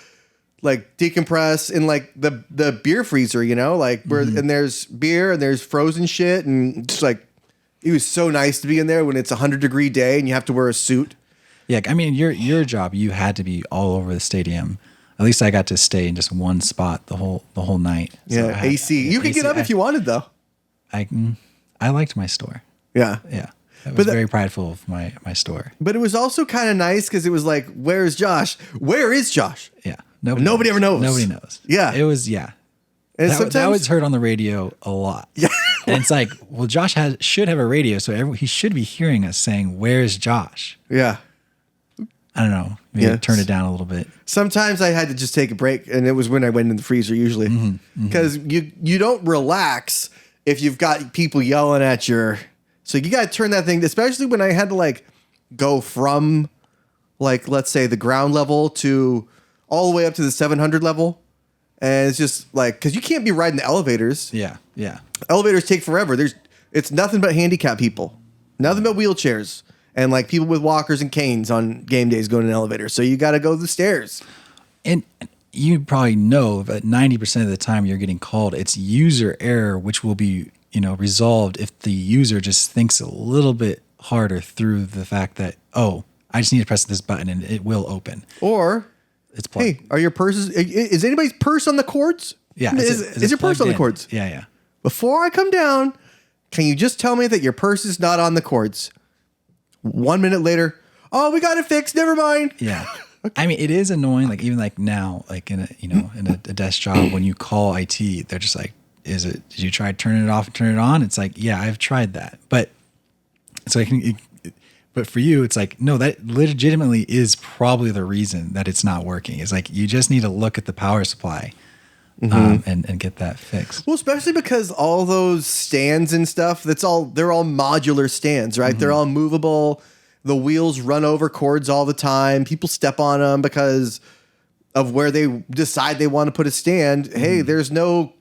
decompress in like the beer freezer, like where and there's beer and there's frozen shit and just like it was so nice to be in there when it's 100-degree day and you have to wear a suit. Yeah, I mean, your job, you had to be all over the stadium. At least I got to stay in just one spot the whole night. So AC. You could get up if you wanted, though. I liked my store. Yeah. I was very prideful of my store. But it was also kind of nice because it was like, where's Josh? Where is Josh? Yeah. Nobody ever knows. Nobody knows. Yeah. It was, And that was heard on the radio a lot. Yeah. And it's like, well, Josh should have a radio, so he should be hearing us saying, where's Josh? Yeah. I don't know. Maybe turn it down a little bit. Sometimes I had to just take a break, and it was when I went in the freezer usually. Because you don't relax if you've got people yelling at your... So you got to turn that thing, especially when I had to like go from like, let's say the ground level to all the way up to the 700 level. And it's just like, because you can't be riding the elevators. Yeah. Elevators take forever. It's nothing but handicapped people, nothing but wheelchairs. And like people with walkers and canes on game days go in an elevator. So you got to go the stairs. And you probably know that 90% of the time you're getting called, it's user error, which will be, resolved if the user just thinks a little bit harder through the fact that, oh, I just need to press this button and it will open. Or it's plugged. Hey, are your purses, is anybody's purse on the cords? Yeah. Is your purse on the cords? Yeah. Before I come down, can you just tell me that your purse is not on the cords? 1 minute later, oh, we got it fixed. Never mind. Yeah. Okay. I mean, it is annoying. Like even like now, like in a desk job, when you call IT, they're just like, did you try turning it off and turn it on? It's like, yeah, I've tried that. But so but for you, it's like, no, that legitimately is probably the reason that it's not working. It's like, you just need to look at the power supply and get that fixed. Well, especially because all those stands and stuff, they're all modular stands, right? They're all movable. The wheels run over cords all the time. People step on them because of where they decide they want to put a stand. Hey, there's no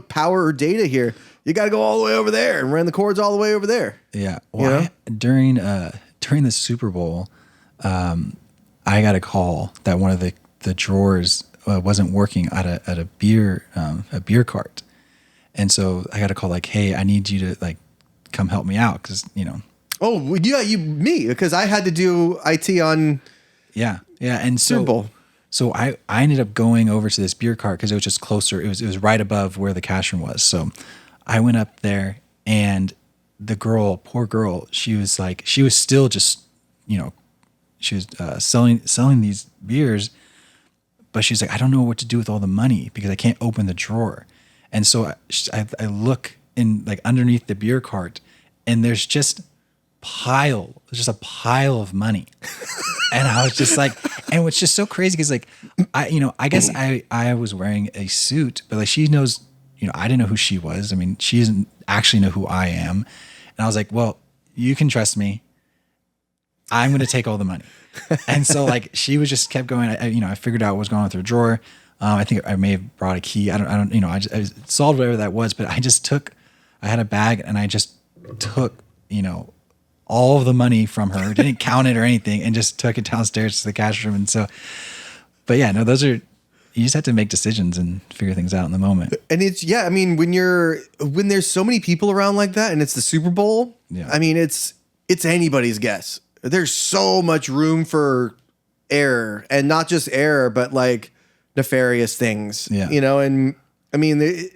power or data here. You got to go all the way over there and run the cords all the way over there. Yeah. Well, during the Super Bowl, I got a call that one of the drawers wasn't working at a beer cart, and so I got a call like, "Hey, I need you to like come help me out because Oh yeah, me because I had to do IT on. Yeah, and so Super Bowl. So I ended up going over to this beer cart because it was just closer. It was right above where the cash room was. So I went up there, and the poor girl, she was still just, she was selling these beers, but she's like, I don't know what to do with all the money because I can't open the drawer. And so I look in like underneath the beer cart, and there's just a pile of money. And I was just like, and what's just so crazy because like, I guess I was wearing a suit, but like she knows, I didn't know who she was. I mean, she doesn't actually know who I am. And I was like, well, you can trust me. I'm going to take all the money. And so like she was just kept going. I figured out what was going on with her drawer. I think I may have brought a key. I don't, I solved whatever that was, but I had a bag and I just took, all of the money from her, didn't count it or anything, and just took it downstairs to the cash room. And so, but yeah, no, you just have to make decisions and figure things out in the moment. And I mean, when there's so many people around like that and it's the Super Bowl, I mean, it's anybody's guess. There's so much room for error, and not just error, but like nefarious things, and I mean,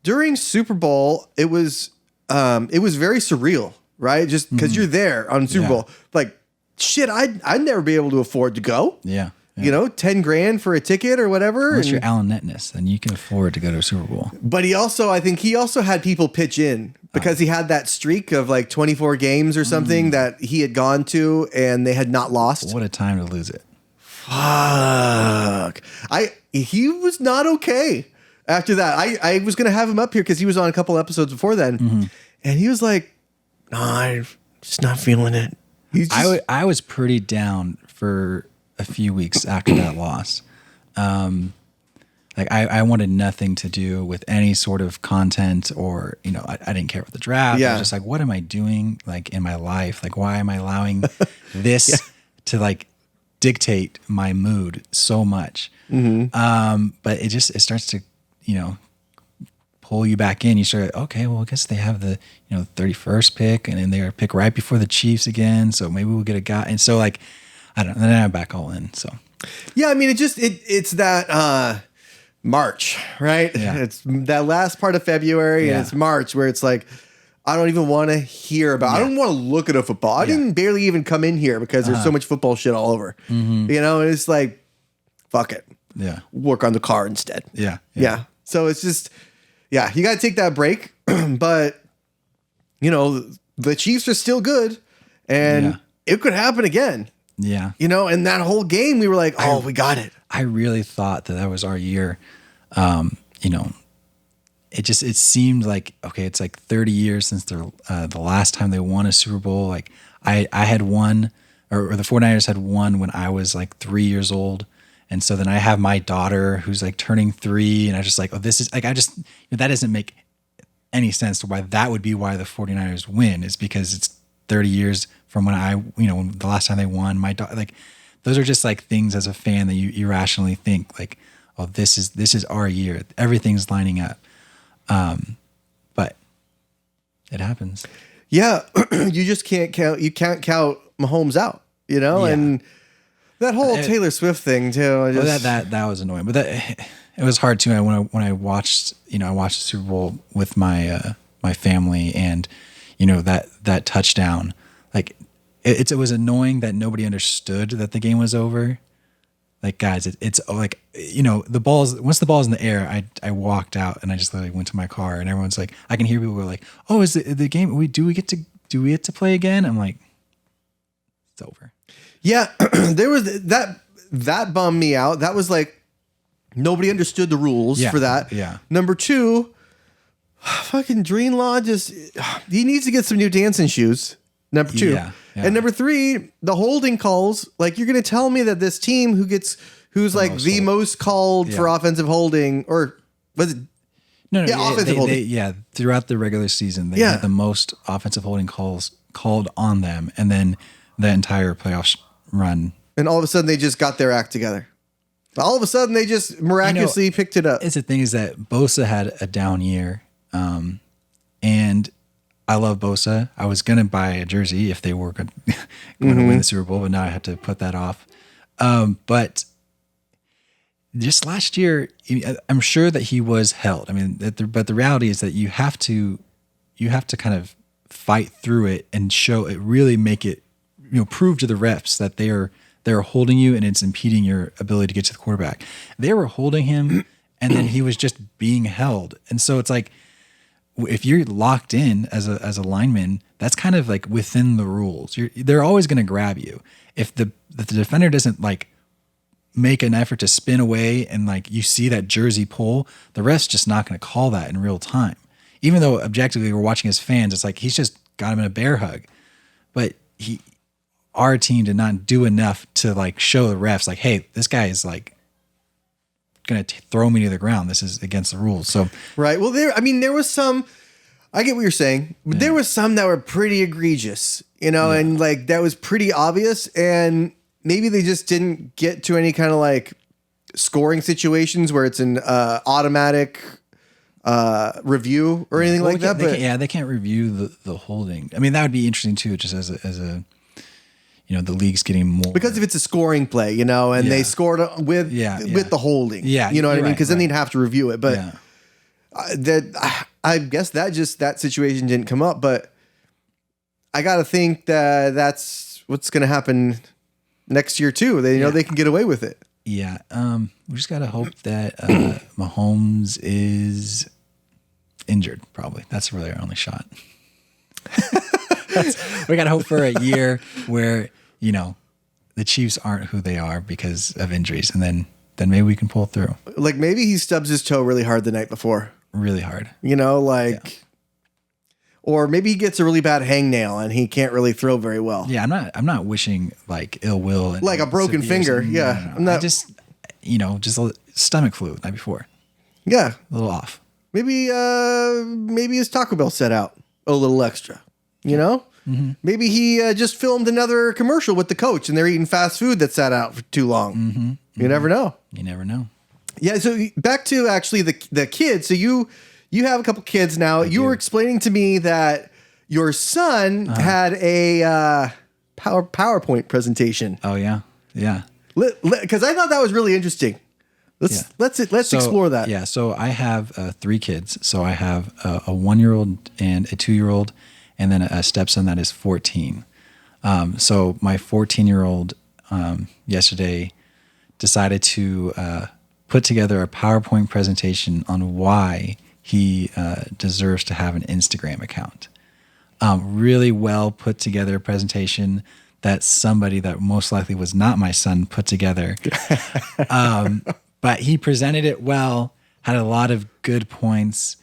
during Super Bowl, it was very surreal, right? Just because you're there on Super Bowl, like shit, I'd never be able to afford to go. Yeah. $10,000 for a ticket or whatever. Unless you're Alan Netness, then you can afford to go to a Super Bowl. But I think he also had people pitch in because he had that streak of like 24 games or something that he had gone to and they had not lost. What a time to lose it. Fuck. He was not okay after that. I was going to have him up here because he was on a couple episodes before then. And he was like, no, I'm just not feeling it. I was pretty down for a few weeks after that loss. Like I wanted nothing to do with any sort of content or, I didn't care about the draft. I was just like, what am I doing like in my life? Like, why am I allowing this to like dictate my mood so much? But it starts to, pull you back in. You start, okay, well, I guess they have the, 31st pick and then they're pick right before the Chiefs again. So maybe we'll get a guy. And so like, I don't know. Then I'm back all in. So, yeah, I mean, it's that March, right? Yeah. It's that last part of February and it's March where it's like, I don't even want to hear about, I don't want to look at a football. I didn't barely even come in here because there's so much football shit all over, and it's like, fuck it. Yeah. Work on the car instead. Yeah. So it's just, you got to take that break, but the Chiefs are still good and it could happen again. Yeah. And that whole game, we were like, oh, we got it. I really thought that was our year. It seemed like, okay, it's like 30 years since the last time they won a Super Bowl. Like I had won, or the 49ers had won when I was like 3 years old. And so then I have my daughter who's like turning 3 and I just like, oh, this is like, that doesn't make any sense to why that would be why the 49ers win, is because it's 30 years from when when the last time they won. My daughter, like, those are just like things as a fan that you irrationally think like, oh, this is our year. Everything's lining up. But it happens. Yeah. You just can't count Mahomes out, and that whole Taylor Swift thing too. That was annoying, but it was hard too. When I watched, I watched the Super Bowl with my family, and that touchdown, like it was annoying that nobody understood that the game was over. Like, guys, it's like, the ball's, once the ball's in the air, I walked out and I just literally went to my car, and everyone's like, I can hear people go like, oh, is the game, do we get to play again? I'm like, it's over. Yeah. There was that bummed me out. That was like, nobody understood the rules for that. Yeah. Number 2, fucking Greenlaw he needs to get some new dancing shoes. Number 2. Yeah. And number 3, the holding calls. Like, you're going to tell me that this team who's like the most called for offensive holding, or was it? No, offensive holding. Throughout the regular season, they had the most offensive holding calls called on them, and then the entire playoffs run. And all of a sudden, they just got their act together. All of a sudden, they just miraculously picked it up. It's the thing is that Bosa had a down year, and I love Bosa. I was going to buy a jersey if they were going to win the Super Bowl, but now I have to put that off. But just last year, I'm sure that he was held. I mean, but the reality is that you have to kind of fight through it and show it, really make it, prove to the refs that they're holding you and it's impeding your ability to get to the quarterback. They were holding him, and then he was just being held. And so it's like, if you're locked in as a lineman, that's kind of like within the rules. They're always going to grab you. If the defender doesn't like make an effort to spin away and like you see that jersey pull, the ref's just not going to call that in real time. Even though objectively we're watching as fans, it's like he's just got him in a bear hug. But our team did not do enough to like show the refs like, hey, this guy is like going to throw me to the ground. This is against the rules. So right. Well, there was some. I get what you're saying, but there was some that were pretty egregious, and like that was pretty obvious, and maybe they just didn't get to any kind of like scoring situations where it's an automatic review or anything like that. They can't review the holding. I mean, that would be interesting too, just as a the league's getting more, because if it's a scoring play, and they scored with the holding, you know what I mean? Because then they'd have to review it, but I guess that situation didn't come up, but I got to think that that's what's going to happen next year too. They they can get away with it. Yeah. We just got to hope that Mahomes is injured. Probably that's really our only shot. We got to hope for a year where, the Chiefs aren't who they are because of injuries. And then maybe we can pull through. Like maybe he stubs his toe really hard the night before. Really hard. Or maybe he gets a really bad hangnail and he can't really throw very well. Yeah, I'm not wishing like ill will and like a broken finger. Yeah. No. I just just a stomach flu the night before. Yeah. A little off. Maybe his Taco Bell set out a little extra. Mm-hmm. Maybe he just filmed another commercial with the coach and they're eating fast food that sat out for too long. Mm-hmm. You never know. You never know. Yeah, so back to actually the kids. So you have a couple kids now. You were explaining to me that your son had a PowerPoint presentation. Oh yeah, yeah. Because I thought that was really interesting. Let's explore that. Yeah. So I have 3 kids. So I have a 1-year-old and a 2-year-old, and then a stepson that is 14. So my 14-year-old yesterday decided to put together a PowerPoint presentation on why he deserves to have an Instagram account. Really well put together presentation that somebody that most likely was not my son put together. But he presented it well, had a lot of good points.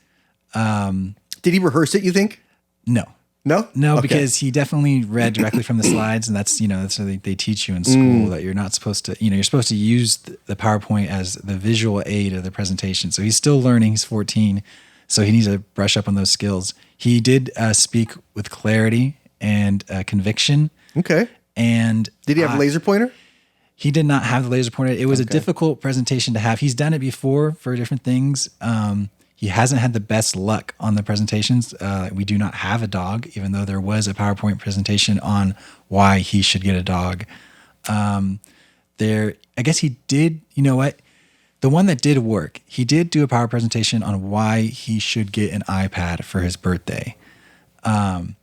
Did he rehearse it, you think? No. No? No, Okay. because he definitely read directly from the slides, and that's that's what they teach you in school, that you're not supposed to, you're supposed to use the PowerPoint as the visual aid of the presentation. So he's still learning. He's 14, so he needs to brush up on those skills. He did speak with clarity and conviction. Okay. And did he have a laser pointer? He did not have the laser pointer. It was a difficult presentation to have. He's done it before for different things. He hasn't had the best luck on the presentations. We do not have a dog, even though there was a PowerPoint presentation on why he should get a dog. I guess he did, the one that did work, he did do a PowerPoint presentation on why he should get an iPad for his birthday. And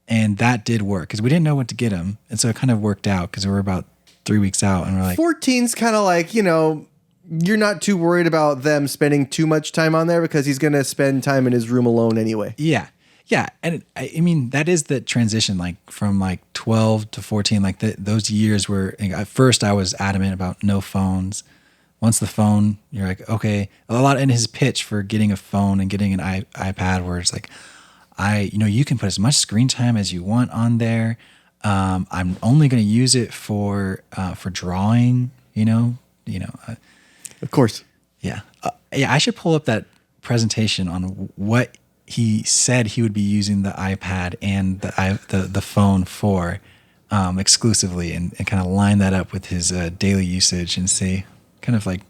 that did work because we didn't know what to get him. And so it kind of worked out because we were about 3 weeks out and we're like, 14's kind of like, you're not too worried about them spending too much time on there because he's going to spend time in his room alone anyway. Yeah. Yeah. And I mean, that is the transition, like from like 12 to 14, like those years where at first I was adamant about no phones. Once the phone, you're like, okay, a lot in his pitch for getting a phone and getting an iPad where it's like, you can put as much screen time as you want on there. I'm only going to use it for drawing, Of course. Yeah. I should pull up that presentation on what he said he would be using the iPad and the phone for exclusively and kind of line that up with his daily usage and see kind of like,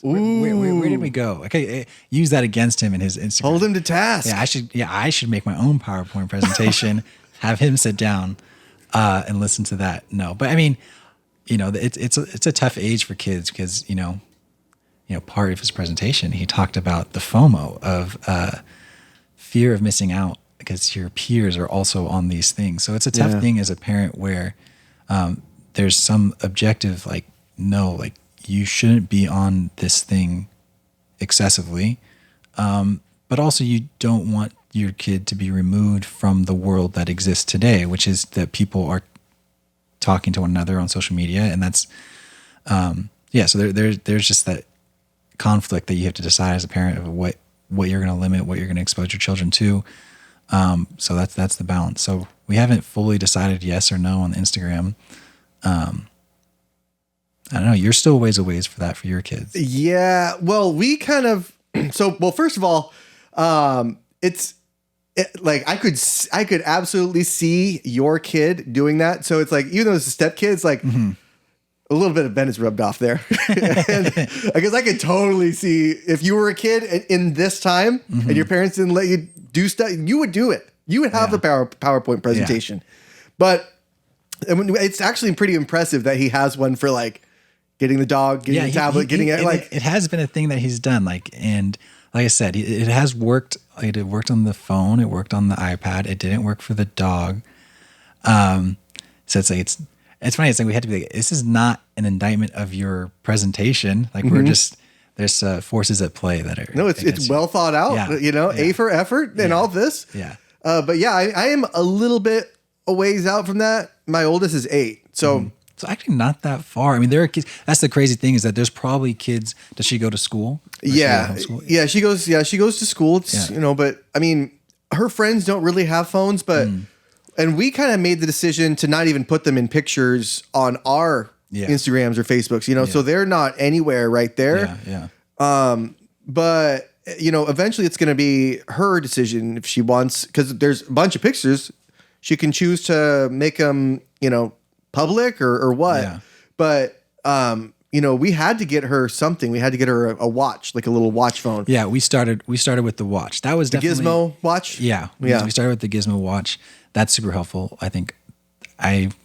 where did we go? Okay, use that against him in his Instagram. Hold him to task. I should make my own PowerPoint presentation, have him sit down and listen to that. No, but I mean, it's a tough age for kids because, part of his presentation, he talked about the FOMO of fear of missing out because your peers are also on these things. So it's a tough thing as a parent where there's some objective, like, no, like you shouldn't be on this thing excessively. But also you don't want your kid to be removed from the world that exists today, which is that people are talking to one another on social media. And that's, so there's just that conflict that you have to decide as a parent of what you're going to limit, what you're going to expose your children to. So that's the balance. So we haven't fully decided yes or no on Instagram. I don't know. You're still ways away for that for your kids. Yeah. Well, we kind of, first of all, like I could absolutely see your kid doing that. So it's like, even though it's a step kid, it's like a little bit of Ben is rubbed off there. And I guess I could totally see if you were a kid in this time and your parents didn't let you do stuff, you would do it. You would have the PowerPoint presentation. Yeah. But it's actually pretty impressive that he has one for like getting the dog, getting the tablet, getting it. Like it has been a thing that he's done. And like I said, it has worked. It worked on the phone. It worked on the iPad. It didn't work for the dog. So it's like, it's funny. It's like we had to be like, this is not an indictment of your presentation. Like we're just, there's forces at play that are. No, it's well thought out, A for effort and all this. Yeah. But yeah, I am a little bit a ways out from that. My oldest is 8. So. So actually not that far. I mean, there are kids. That's the crazy thing is that there's probably kids. Does she go to school? Yeah. She goes to school. It's, but I mean, her friends don't really have phones, but, and we kind of made the decision to not even put them in pictures on our Instagrams or Facebooks, so they're not anywhere right there. Yeah. But eventually it's going to be her decision if she wants, because there's a bunch of pictures. She can choose to make them, public or what. Yeah. But, we had to get her something. We had to get her a watch, like a little watch phone. Yeah, we started with the watch. That was definitely the Gizmo watch. Yeah. We started with the Gizmo watch. That's super helpful. I think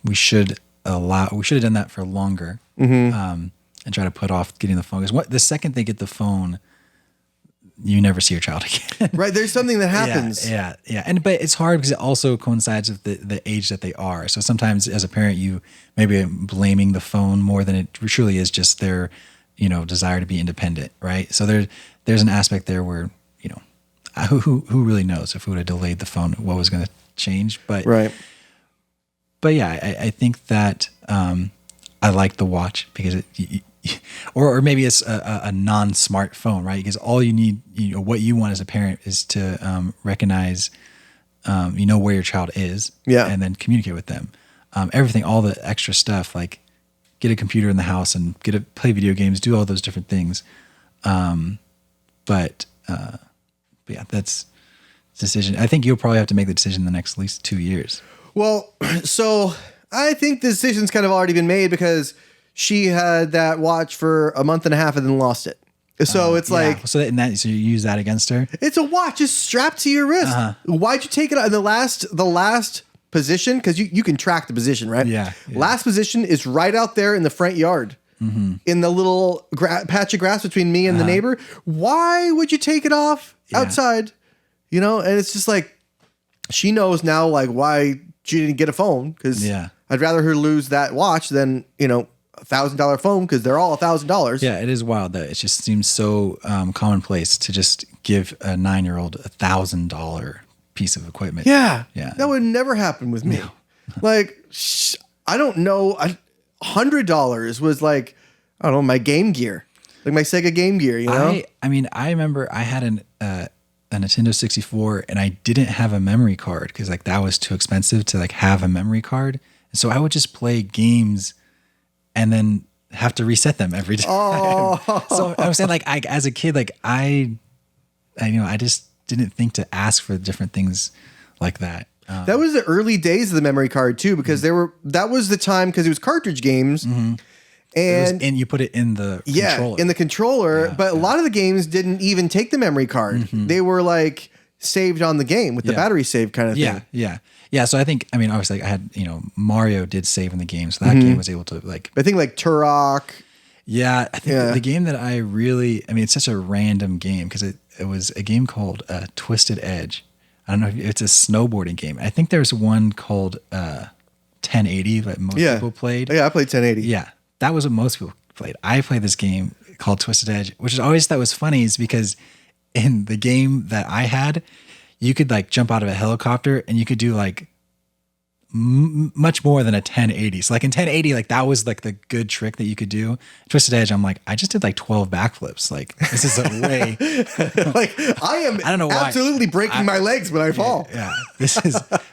we should have done that for longer. And try to put off getting the phone. Because the second they get the phone, you never see your child again. Right. There's something that happens. Yeah. But it's hard because it also coincides with the age that they are. So sometimes as a parent, you maybe are blaming the phone more than it truly is just their, desire to be independent. Right. So there's an aspect there where, who really knows if we would have delayed the phone, what was going to change. But yeah, I think that I like the watch because or maybe it's a non-smart phone, right? Because all you need, what you want as a parent is to recognize, where your child is, and then communicate with them. Everything, all the extra stuff, like get a computer in the house and play video games, do all those different things. But yeah, that's the decision. I think you'll probably have to make the decision in the next at least 2 years. Well, so I think the decision's kind of already been made because she had that watch for a month and a half and then lost it. So it's like... So you use that against her? It's a watch just strapped to your wrist. Why'd you take it out? And the last position, because you can track the position, right? Yeah. Last position is right out there in the front yard. In the little patch of grass between me and the neighbor. Why would you take it off outside? And it's just like, she knows now like why she didn't get a phone, because I'd rather her lose that watch than, $1,000 phone, because they're all $1,000. Yeah, it is wild that it just seems so commonplace to just give a 9-year-old $1,000 piece of equipment. Yeah. That would never happen with me. No. Like, I don't know. $100 was like, I don't know, my Game Gear, like my Sega Game Gear. I mean, I remember I had a Nintendo 64 and I didn't have a memory card because like that was too expensive to like have a memory card, and so I would just play games and then have to reset them every time. Oh. So I was saying, like, as a kid, like I just didn't think to ask for different things like that. That was the early days of the memory card too, because that was the time, because it was cartridge games, and you put it in the controller. In the controller. But a lot of the games didn't even take the memory card. They were like saved on the game with the battery save kind of thing. Yeah, so I think, obviously I had, Mario did save in the game, so that game was able to like... I think like Turok. Yeah, I think the game that I really... it's such a random game, because it was a game called Twisted Edge. I don't know if it's a snowboarding game. I think there's one called 1080 that most people played. Yeah, I played 1080. Yeah, that was what most people played. I played this game called Twisted Edge, which I always thought was funny is because in the game that I had... you could like jump out of a helicopter and you could do like much more than a 1080. So like in 1080, like that was like the good trick that you could do. Twisted Edge, I'm like, I just did like 12 backflips. Like this is a way. Like I don't know why. Absolutely breaking my legs when I fall. Yeah, this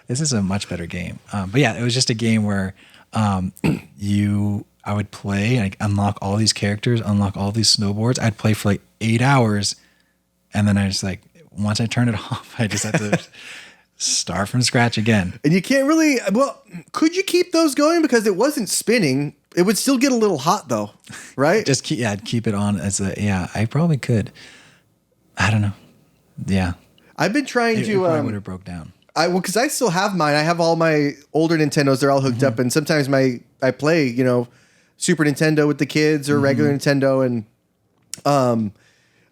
is a much better game. But yeah, it was just a game where I would play, like unlock all these characters, unlock all these snowboards. I'd play for like 8 hours, and then I just like once I turned it off, I just had to start from scratch again. And you can't really. Well, could you keep those going because it wasn't spinning? It would still get a little hot though, right? Just keep it on as a I probably could. I don't know. Yeah, I've been trying to. It probably would have broke down. Because I still have mine. I have all my older Nintendos. They're all hooked up, and sometimes I play, Super Nintendo with the kids or regular Nintendo, and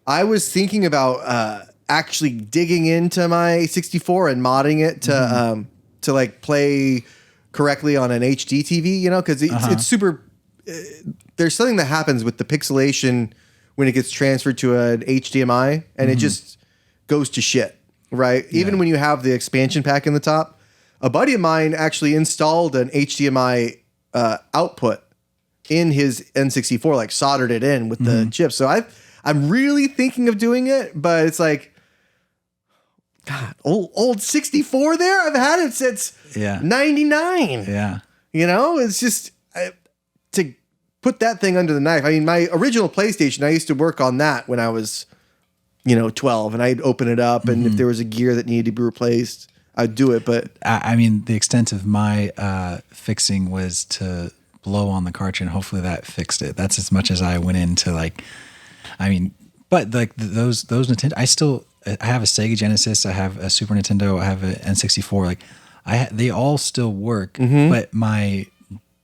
I was thinking about actually digging into my 64 and modding it to like play correctly on an HD TV, because it's super. There's something that happens with the pixelation when it gets transferred to an HDMI, and it just goes to shit, right? Even when you have the expansion pack in the top. A buddy of mine actually installed an HDMI output in his N64, like soldered it in with the chip. So I'm really thinking of doing it, but it's like, God, old 64 there. I've had it since 99. Yeah. It's just to put that thing under the knife. I mean, my original PlayStation, I used to work on that when I was, 12, and I'd open it up, and if there was a gear that needed to be replaced, I'd do it. But I mean, the extent of my fixing was to blow on the cartridge, and hopefully that fixed it. That's as much as I went into but like those Nintendo, I have a Sega Genesis, I have a Super Nintendo, I have an N64. Like they all still work, but my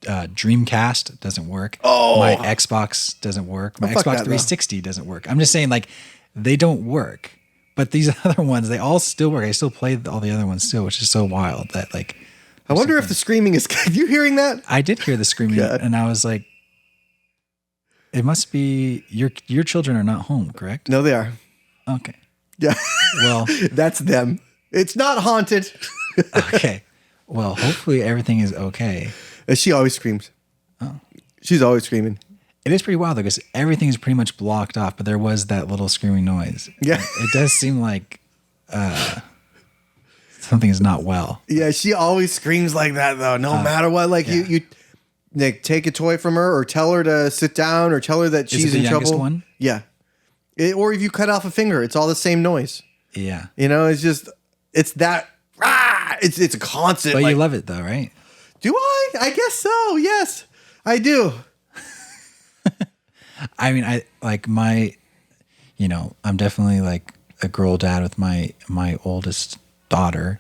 Dreamcast doesn't work. Oh, my Xbox doesn't work. My Xbox 360 doesn't work. I'm just saying, like, they don't work. But these other ones, they all still work. I still play all the other ones still, which is so wild that like. I wonder if the screaming is. Are you hearing that? I did hear the screaming, and I was like, "It must be your children are not home, correct?" No, they are. Okay. Yeah. Well, that's them. It's not haunted. Okay. Well, hopefully everything is okay. She always screams. Oh. She's always screaming. It is pretty wild though, because everything is pretty much blocked off, but there was that little screaming noise. Yeah. It does seem like something is not well. Yeah, she always screams like that though, no matter what. Like you Nick, take a toy from her or tell her to sit down or tell her that she's in trouble. One? Yeah. Or if you cut off a finger, it's all the same noise. Yeah. It's that, it's a constant. But you love it though, right? Do I? I guess so. Yes, I do. I mean, I'm definitely like a girl dad with my oldest daughter.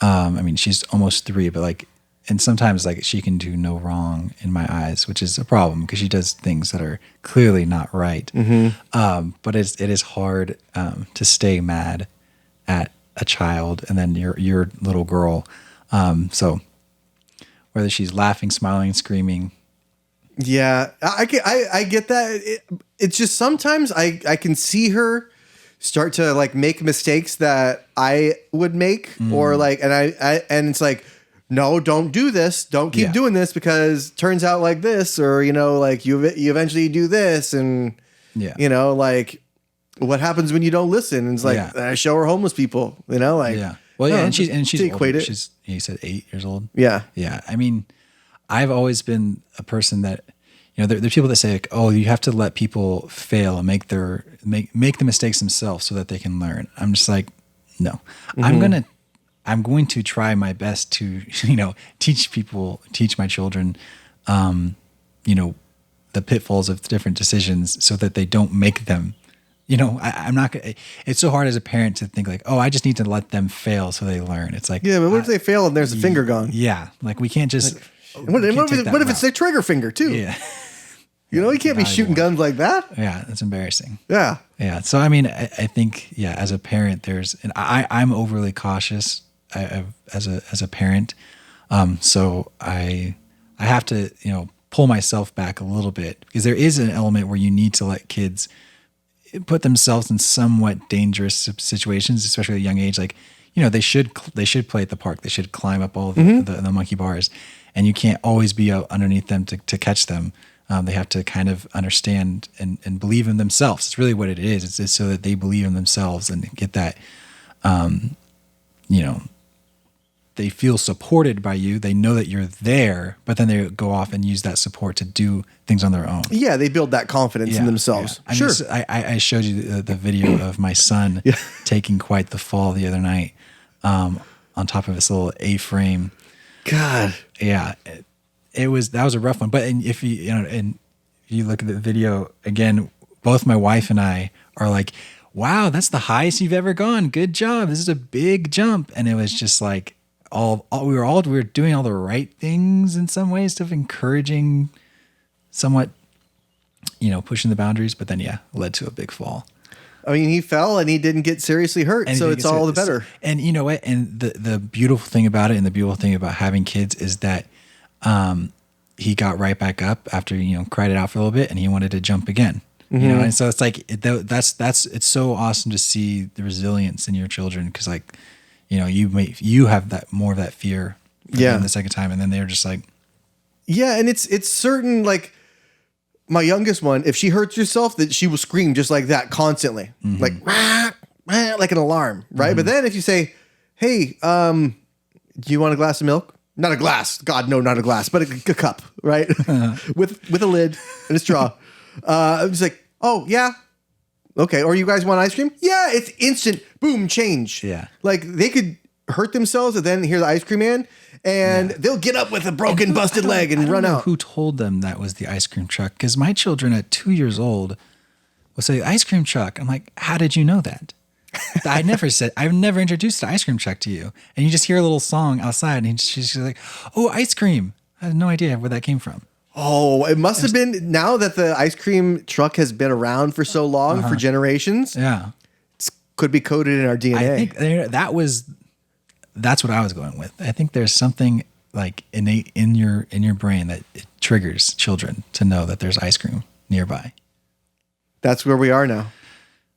I mean, she's almost 3, but like, and sometimes like she can do no wrong in my eyes, which is a problem because she does things that are clearly not right. But it is hard to stay mad at a child and then your little girl. So whether she's laughing, smiling, screaming. Yeah, I get that. It's just sometimes I can see her start to like make mistakes that I would make or like, and it's like, no, don't do this. Don't keep doing this because it turns out like this, or, like you eventually do this. And, like what happens when you don't listen? And it's like, I show her homeless people, like, well, yeah. And she's older. It. You said 8 years old. Yeah. Yeah. I mean, I've always been a person that, there's people that say like, oh, you have to let people fail and make the mistakes themselves so that they can learn. I'm just like, no, I'm going to try my best to, teach my children, the pitfalls of different decisions so that they don't make them, I'm not going to, it's so hard as a parent to think like, oh, I just need to let them fail so they learn. It's like, yeah, but what if they fail and there's a finger gone? Yeah. Like we can't just, what if it's their trigger finger too? Yeah. You can't be shooting guns like that. Yeah. That's embarrassing. Yeah. Yeah. So, I mean, I think, as a parent, I'm overly cautious as a parent. So I have to, pull myself back a little bit because there is an element where you need to let kids put themselves in somewhat dangerous situations, especially at a young age. Like, they should play at the park. They should climb up all the monkey bars, and you can't always be out underneath them to catch them. They have to kind of understand and believe in themselves. It's really what it is. It's so that they believe in themselves and get that, they feel supported by you. They know that you're there, but then they go off and use that support to do things on their own. Yeah, they build that confidence in themselves. Yeah. Sure. I showed you the video of my son taking quite the fall the other night on top of this little A-frame. God. Yeah. That was a rough one. But if you look at the video again, both my wife and I are like, wow, that's the highest you've ever gone. Good job. This is a big jump. And it was just like, we were doing all the right things in some ways of encouraging somewhat, pushing the boundaries, but then led to a big fall. I mean, he fell and he didn't get seriously hurt, so it's all the better. And you know what? And the beautiful thing about it, and the beautiful thing about having kids is that he got right back up after cried it out for a little bit, and he wanted to jump again. And so it's like it's so awesome to see the resilience in your children, because you have that more of that fear for them the second time, and then they're just like, and it's certain, like my youngest one, if she hurts herself, that she will scream just like that constantly, like rah, rah, like an alarm, right? But then if you say, hey, do you want a glass of milk? Not a glass, God, no, not a glass, but a cup, right? with a lid and a straw. I'm just like, oh yeah, okay. Or you guys want ice cream? Yeah, it's instant. Boom, change. Yeah. Like they could hurt themselves and then hear the ice cream man, and they'll get up with a broken, busted leg and run out. Who told them that was the ice cream truck? Because my children at 2 years old will say ice cream truck. I'm like, how did you know that? I've never introduced the ice cream truck to you. And you just hear a little song outside, and she's like, oh, ice cream. I had no idea where that came from. Oh, it must have been, now that the ice cream truck has been around for so long, for generations. Yeah. It could be coded in our DNA. I think that's what I was going with. I think there's something like innate in your brain that it triggers children to know that there's ice cream nearby. That's where we are now.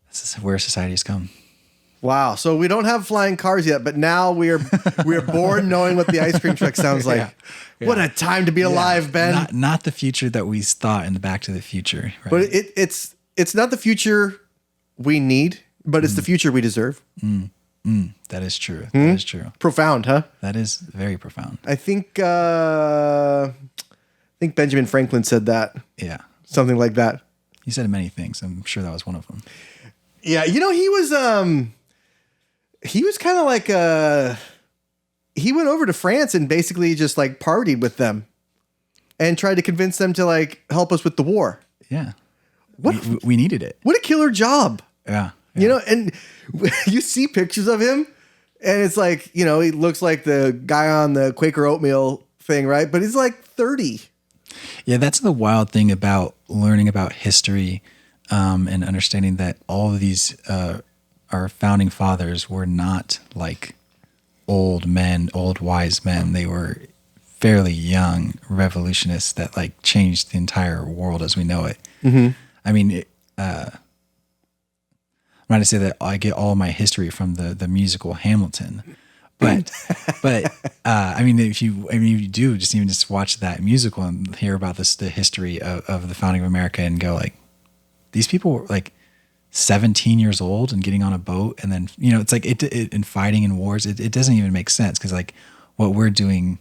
This is where society's come. Wow. So we don't have flying cars yet, but now we're born knowing what the ice cream truck sounds like. Yeah. What a time to be alive, Ben. Not the future that we thought in the Back to the Future. Right? But it's not the future we need, but it's the future we deserve. That is true. That is true. Profound, huh? That is very profound. I think Benjamin Franklin said that. Yeah. Something like that. He said many things. I'm sure that was one of them. Yeah, he was kind of like he went over to France and basically just like partied with them and tried to convince them to like help us with the war. Yeah. We needed it. What a killer job. Yeah. And you see pictures of him and it's like, he looks like the guy on the Quaker oatmeal thing, right? But he's like 30. Yeah, that's the wild thing about learning about history and understanding that all of these our founding fathers were not like old wise men. They were fairly young revolutionists that like changed the entire world as we know it. Mm-hmm. I mean, I'm not to say that I get all my history from the musical Hamilton, but I mean, if you do just watch that musical and hear about the history of the founding of America and go like, these people were like 17 years old and getting on a boat, and then it's like and fighting in wars. It doesn't even make sense, because like what we're doing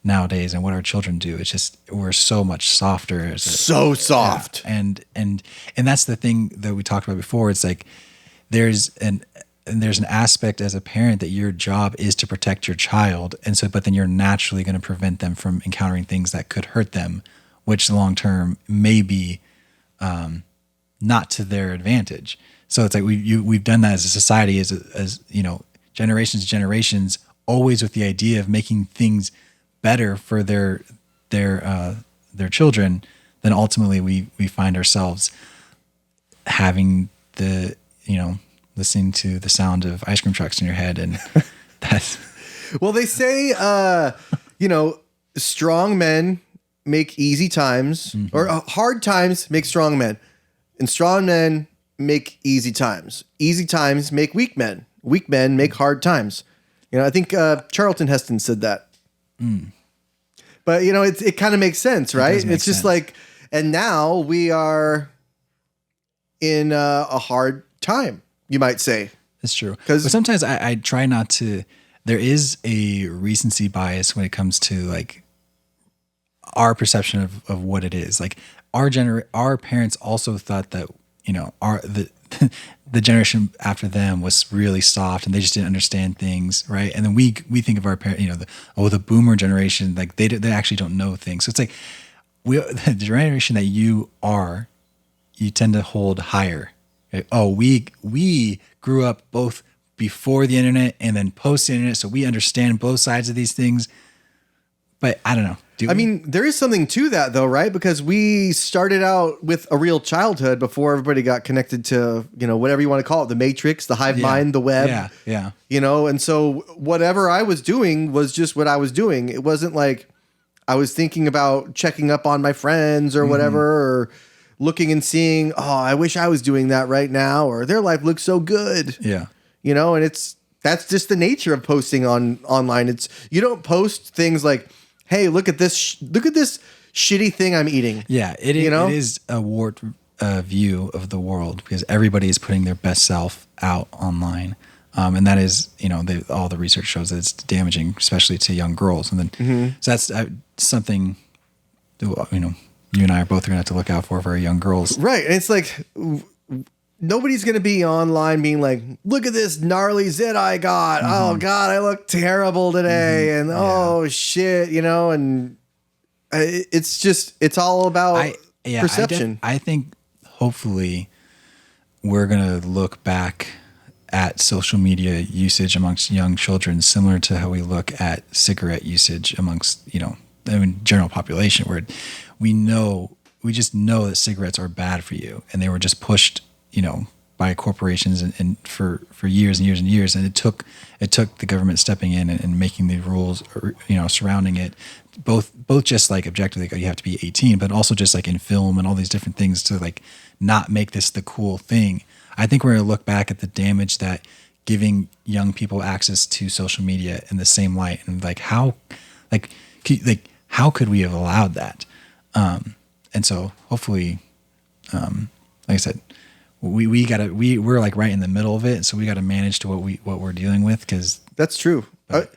nowadays and what our children do, it's just we're so much softer. Soft. Yeah. And that's the thing that we talked about before. It's like there's an aspect as a parent that your job is to protect your child, and so but then you're naturally going to prevent them from encountering things that could hurt them, which long term may be not to their advantage. So it's like we've done that as a society, as generations, always with the idea of making things better for their children. Then ultimately we find ourselves having listening to the sound of ice cream trucks in your head, and that's. Well, they say strong men make easy times, or hard times make strong men. And strong men make easy times. Easy times make weak men. Weak men make hard times. You know, I think Charlton Heston said that. But you know, it kind of makes sense, right? It's just like, and now we are in a hard time, you might say. It's true. But sometimes I try not to. There is a recency bias when it comes to like our perception of what it is. Like our parents also thought that, you know, the generation after them was really soft and they just didn't understand things, right? And then we think of our parents, you know, the boomer generation, like they actually don't know things. So it's like the generation that you tend to hold higher. Like, oh, we grew up both before the internet and then post the internet, so we understand both sides of these things. But I don't know. I mean, there is something to that though, right? Because we started out with a real childhood before everybody got connected to, you know, whatever you want to call it, the matrix, the hive mind, the web. Yeah. You know, and so whatever I was doing was just what I was doing. It wasn't like I was thinking about checking up on my friends or whatever, or looking and seeing, oh, I wish I was doing that right now, or their life looks so good. Yeah. You know, and that's just the nature of posting online. It's, you don't post things like, hey, look at this shitty thing I'm eating. Yeah, it is a warped view of the world because everybody is putting their best self out online. And that is, you know, all the research shows that it's damaging, especially to young girls. And then, so that's something, you know, you and I are both going to have to look out for our young girls. Right. And it's like, nobody's going to be online being like, look at this gnarly zit I got. Oh God, I look terrible today. And oh shit, you know, and it's all about perception. I think hopefully we're going to look back at social media usage amongst young children, similar to how we look at cigarette usage amongst, you know, general population, where we just know that cigarettes are bad for you. And they were just pushed, you know, by corporations and for years and years and years. And it took the government stepping in and making the rules, you know, surrounding it, both just like objectively, like you have to be 18, but also just like in film and all these different things to like not make this the cool thing. I think we're going to look back at the damage that giving young people access to social media in the same light, and like how could we have allowed that? And so hopefully, like I said, we're like right in the middle of it. So we got to manage to what we're dealing with. Because that's true. But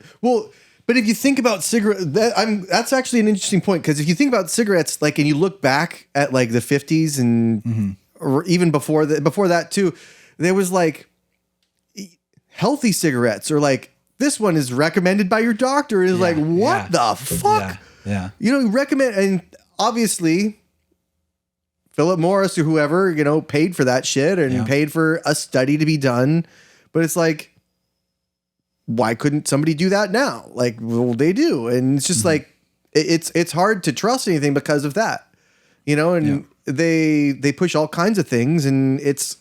if you think about cigarettes, that's actually an interesting point. Because if you think about cigarettes, like, and you look back at like the 50s and or even before that too, there was like healthy cigarettes, or like this one is recommended by your doctor. It's like, what the fuck? Yeah. You know, recommend, and obviously Philip Morris or whoever, you know, paid for that shit and paid for a study to be done. But it's like, why couldn't somebody do that now? Like, well, they do. And it's just like, it's hard to trust anything because of that, you know, and they push all kinds of things, and it's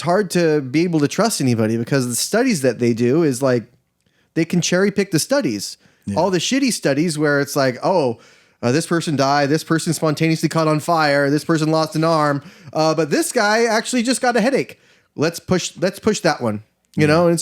hard to be able to trust anybody because the studies that they do is like, they can cherry pick the studies, all the shitty studies where it's like, this person died, this person spontaneously caught on fire, this person lost an arm, but this guy actually just got a headache. Let's push that one, you know, and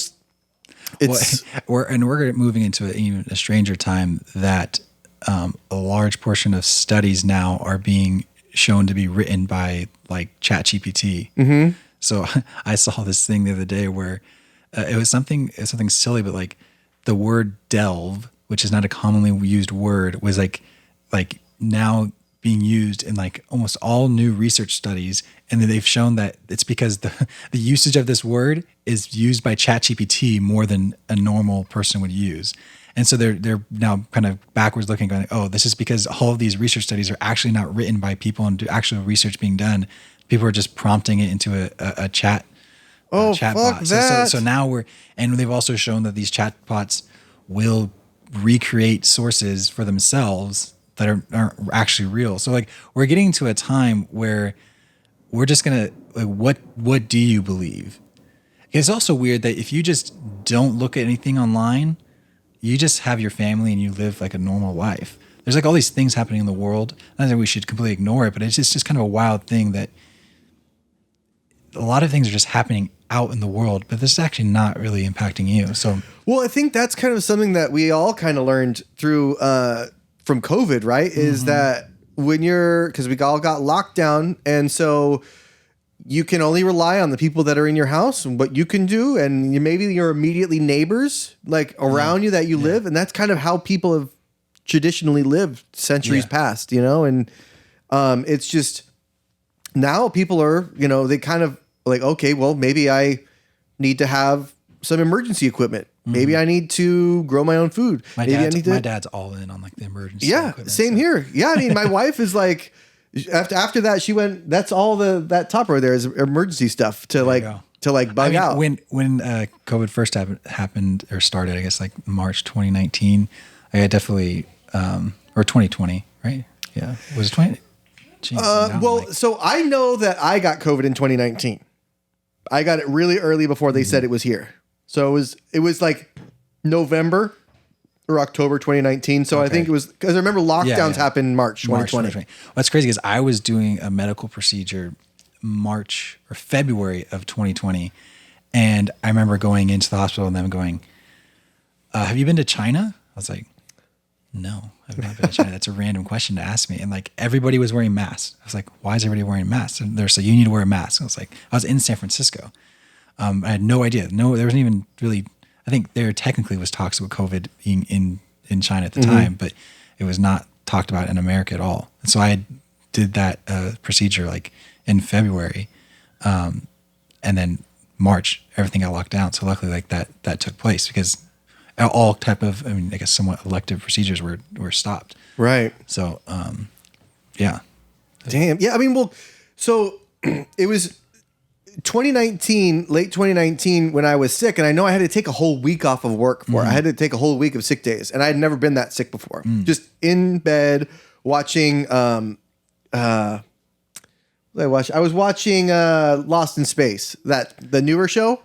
we're moving into even a stranger time that a large portion of studies now are being shown to be written by like ChatGPT. So I saw this thing the other day where it was something silly, but like the word delve, which is not a commonly used word, was like now being used in like almost all new research studies. And then they've shown that it's because the usage of this word is used by ChatGPT more than a normal person would use. And so they're now kind of backwards looking, going, oh, this is because all of these research studies are actually not written by people and actual research being done. People are just prompting it into a chat. Chat fuck bot. that. So now and they've also shown that these chat bots will recreate sources for themselves that aren't actually real. So like we're getting to a time where we're just gonna like, what do you believe? It's also weird that if you just don't look at anything online, you just have your family and you live like a normal life. There's like all these things happening in the world. Not that we should completely ignore it, but it's just kind of a wild thing that a lot of things are just happening out in the world, but this is actually not really impacting you. So, well, I think that's kind of something that we all kind of learned through from COVID, right? Is that when because we all got locked down, and so you can only rely on the people that are in your house and what you can do, and maybe your immediately neighbors like around you that you live, and that's kind of how people have traditionally lived centuries past, and it's just now people are, they kind of like, okay, well, maybe I need to have some emergency equipment. Maybe I need to grow my own food. My dad's all in on like the emergency equipment. Same here. Yeah, I mean, my wife is like, after that, she went, that's all that top row there is emergency stuff to bug out. When COVID first happened or started, I guess like March 2019, I definitely, or 2020, right? Yeah. Was it 20? So I know that I got COVID in 2019. I got it really early before they said it was here. So it was like November or October 2019. So I think it was, because I remember lockdowns happened in March 2020. Well, that's crazy because I was doing a medical procedure March or February of 2020. And I remember going into the hospital and them going, have you been to China? I was like, no, I've not been to China. That's a random question to ask me. And like everybody was wearing masks. I was like, why is everybody wearing masks? And they're like, you need to wear a mask. I was like, I was in San Francisco. I had no idea. No, there wasn't even really, I think there technically was talks with COVID being in China at the time, but it was not talked about in America at all. And so I did that procedure like in February. And then March, everything got locked down. So luckily like that took place because all type of, I guess somewhat elective procedures were stopped. Right. So, yeah. Damn. Yeah. I mean, well, so it was 2019, late 2019 when I was sick, and I know I had to take a whole week off of work for it. I had to take a whole week of sick days, and I had never been that sick before. Just in bed watching, I was watching Lost in Space, the newer show.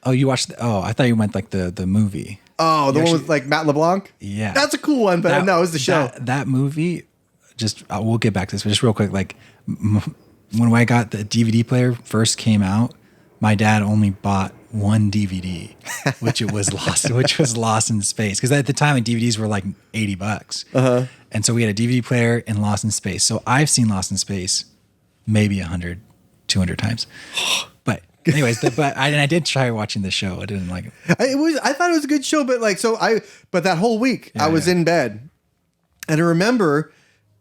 Oh, you watched, I thought you meant like the movie. Oh, the one with like Matt LeBlanc? Yeah. That's a cool one, but no, it was the show. That movie, just, we'll get back to this, but just real quick, like when I got the DVD player first came out, my dad only bought one DVD, which was Lost in Space. Because at the time, like, DVDs were like $80. And so we had a DVD player and Lost in Space. So I've seen Lost in Space maybe 100, 200 times. But anyways, I did try watching the show. I didn't like it. I thought it was a good show, but but that whole week I was in bed, and I remember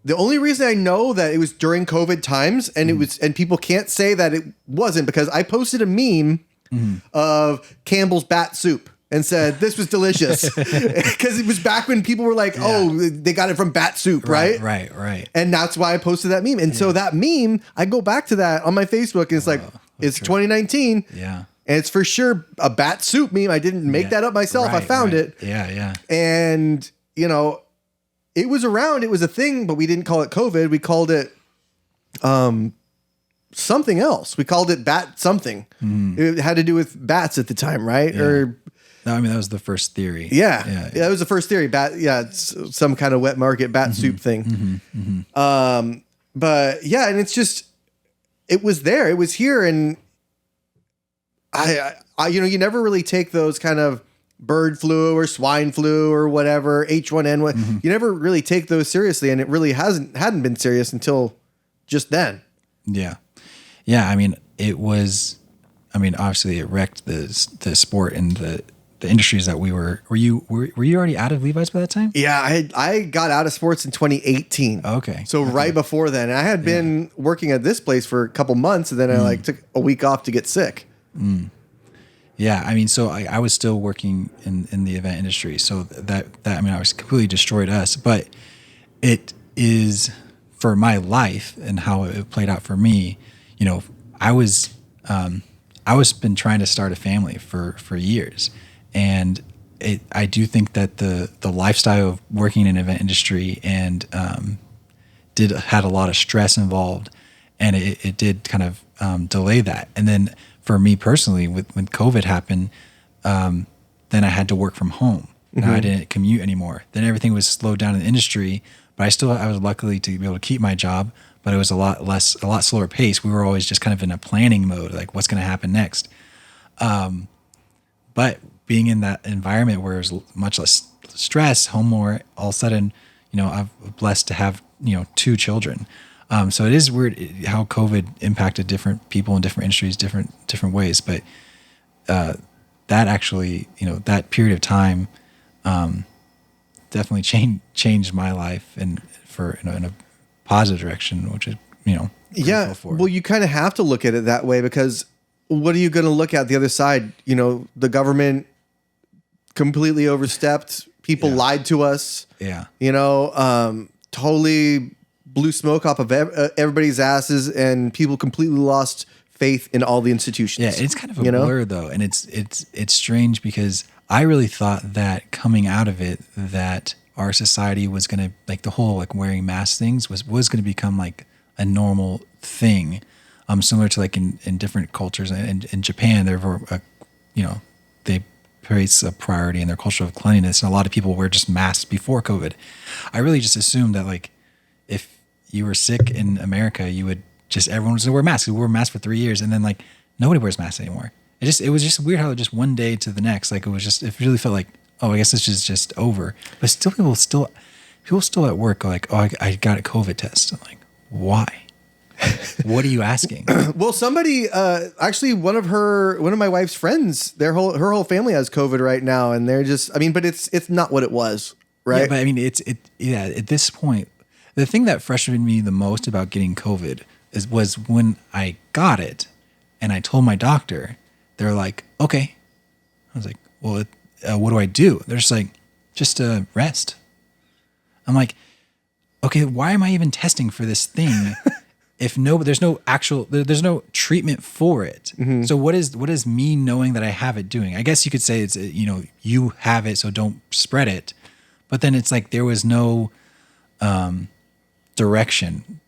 the only reason I know that it was during COVID times, and it was, and people can't say that it wasn't, because I posted a meme of Campbell's bat soup and said this was delicious, because it was back when people were like, oh, they got it from bat soup, right? Right. And that's why I posted that meme. And so that meme, I go back to that on my Facebook, and it's like, it's 2019. Yeah. And it's for sure a bat soup meme. I didn't make that up myself. I found it. Yeah. And, it was around. It was a thing, but we didn't call it COVID. We called it something else. We called it bat something. It had to do with bats at the time, right? Yeah. Or no, that was the first theory. Yeah, it was the first theory. Bat. Yeah, it's some kind of wet market bat soup thing. But yeah, and it's just, it was there. It was here, and I you never really take those kind of bird flu or swine flu or whatever, H1N1. You never really take those seriously, and it really hadn't been serious until just then. Yeah. It was. Obviously, it wrecked the sport and the industries that we were. Were you already out of Levi's by that time? Yeah, I got out of sports in 2018. Okay. So right before then, I had been working at this place for a couple months, and then I took a week off to get sick. Yeah, so I was still working in the event industry, so that I was completely destroyed us. But it is, for my life and how it played out for me. I was been trying to start a family for years, and I do think that the lifestyle of working in event industry and had a lot of stress involved, and it did kind of delay that. And then for me personally, when COVID happened, then I had to work from home. Now I didn't commute anymore. Then everything was slowed down in the industry, but I was lucky to be able to keep my job. but it was a lot slower pace. We were always just kind of in a planning mode, like what's going to happen next. But being in that environment where there's much less stress, home more, all of a sudden, I'm blessed to have, 2 children. So it is weird how COVID impacted different people in different industries, different ways. But that actually, that period of time definitely changed my life and in a positive direction, which is, yeah. Well, you kind of have to look at it that way, because what are you going to look at the other side? The government completely overstepped. People lied to us. Yeah. Totally blew smoke off of everybody's asses, and people completely lost faith in all the institutions. Yeah, it's kind of a blur though, and it's strange because I really thought that coming out of it, that our society was going to, like, the whole like wearing masks things was going to become like a normal thing, similar to like in different cultures. In Japan, they place a priority in their culture of cleanliness, and a lot of people wear just masks before COVID. I really just assumed that, like, if you were sick in America, you would just, everyone was going to wear masks. We wore masks for 3 years, and then like nobody wears masks anymore. It was just weird how just one day to the next, like it really felt like, oh, I guess this is just over. But still, people still at work go like, oh, I got a COVID test. I'm like, why? What are you asking? Well, somebody, actually one of my wife's friends, her whole family has COVID right now, and they're just, but it's not what it was, right? Yeah, but at this point, the thing that frustrated me the most about getting COVID was when I got it and I told my doctor. They're like, okay. I was like, well, what do I do? They're just like, just rest. I'm like, okay, why am I even testing for this thing if there's no treatment for it? Mm-hmm. So what is me knowing that I have it doing? I guess you could say it's, you have it, so don't spread it. But then it's like there was no direction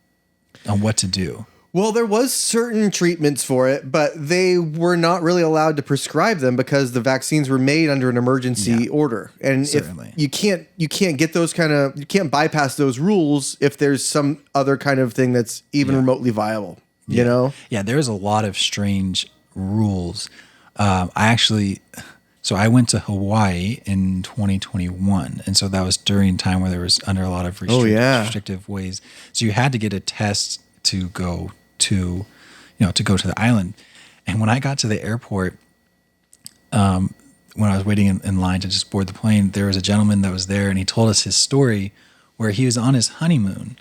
on what to do. Well, there was certain treatments for it, but they were not really allowed to prescribe them because the vaccines were made under an emergency order. And certainly, if you can't get those you can't bypass those rules if there's some other kind of thing that's even remotely viable, you know? Yeah, there's a lot of strange rules. So I went to Hawaii in 2021. And so that was during a time where there was under a lot of restrictive ways. So you had to get a test to go to the island. And when I got to the airport, when I was waiting in line to just board the plane, there was a gentleman that was there, and he told us his story where he was on his honeymoon,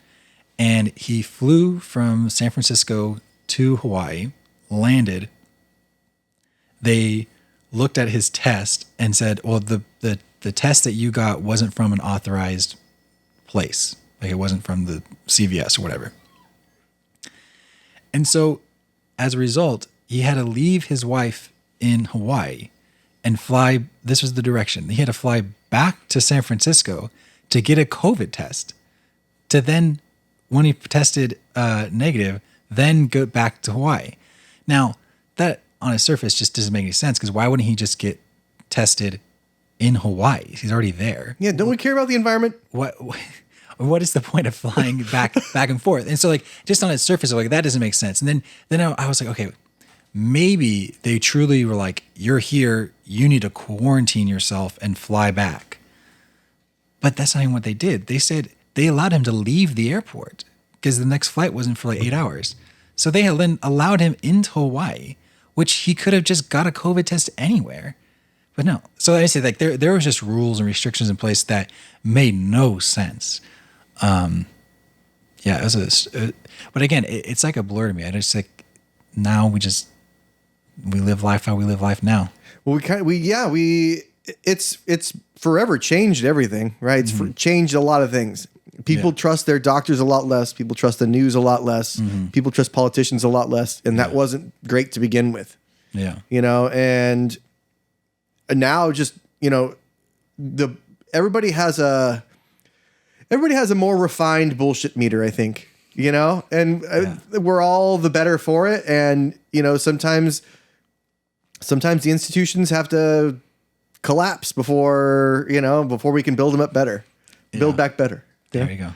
and he flew from San Francisco to Hawaii, landed. They looked at his test and said, well, the test that you got wasn't from an authorized place. Like, it wasn't from the CVS or whatever. And so, as a result, he had to leave his wife in Hawaii and fly. This was the direction. He had to fly back to San Francisco to get a COVID test, to then, when he tested negative, then go back to Hawaii. Now, that on a surface just doesn't make any sense, because why wouldn't he just get tested in Hawaii? He's already there. Yeah, don't we care about the environment? What is the point of flying back and forth? And so, like, just on its surface, like, that doesn't make sense. And then I was like, okay, maybe they truly were like, you're here, you need to quarantine yourself and fly back. But that's not even what they did. They said they allowed him to leave the airport because the next flight wasn't for like 8 hours. So they then allowed him into Hawaii, which he could have just got a COVID test anywhere. But no. So I say, like, there was just rules and restrictions in place that made no sense. It was but again, it's like a blur to me. I just, like, now we live life how we live life now. Well, it's forever changed everything, right? It's changed a lot of things. People trust their doctors a lot less. People trust the news a lot less. Mm-hmm. People trust politicians a lot less. And that wasn't great to begin with. Yeah. And now just, everybody has a more refined bullshit meter, I think, and we're all the better for it. And, sometimes the institutions have to collapse before we can build them up better, build back better. There you go.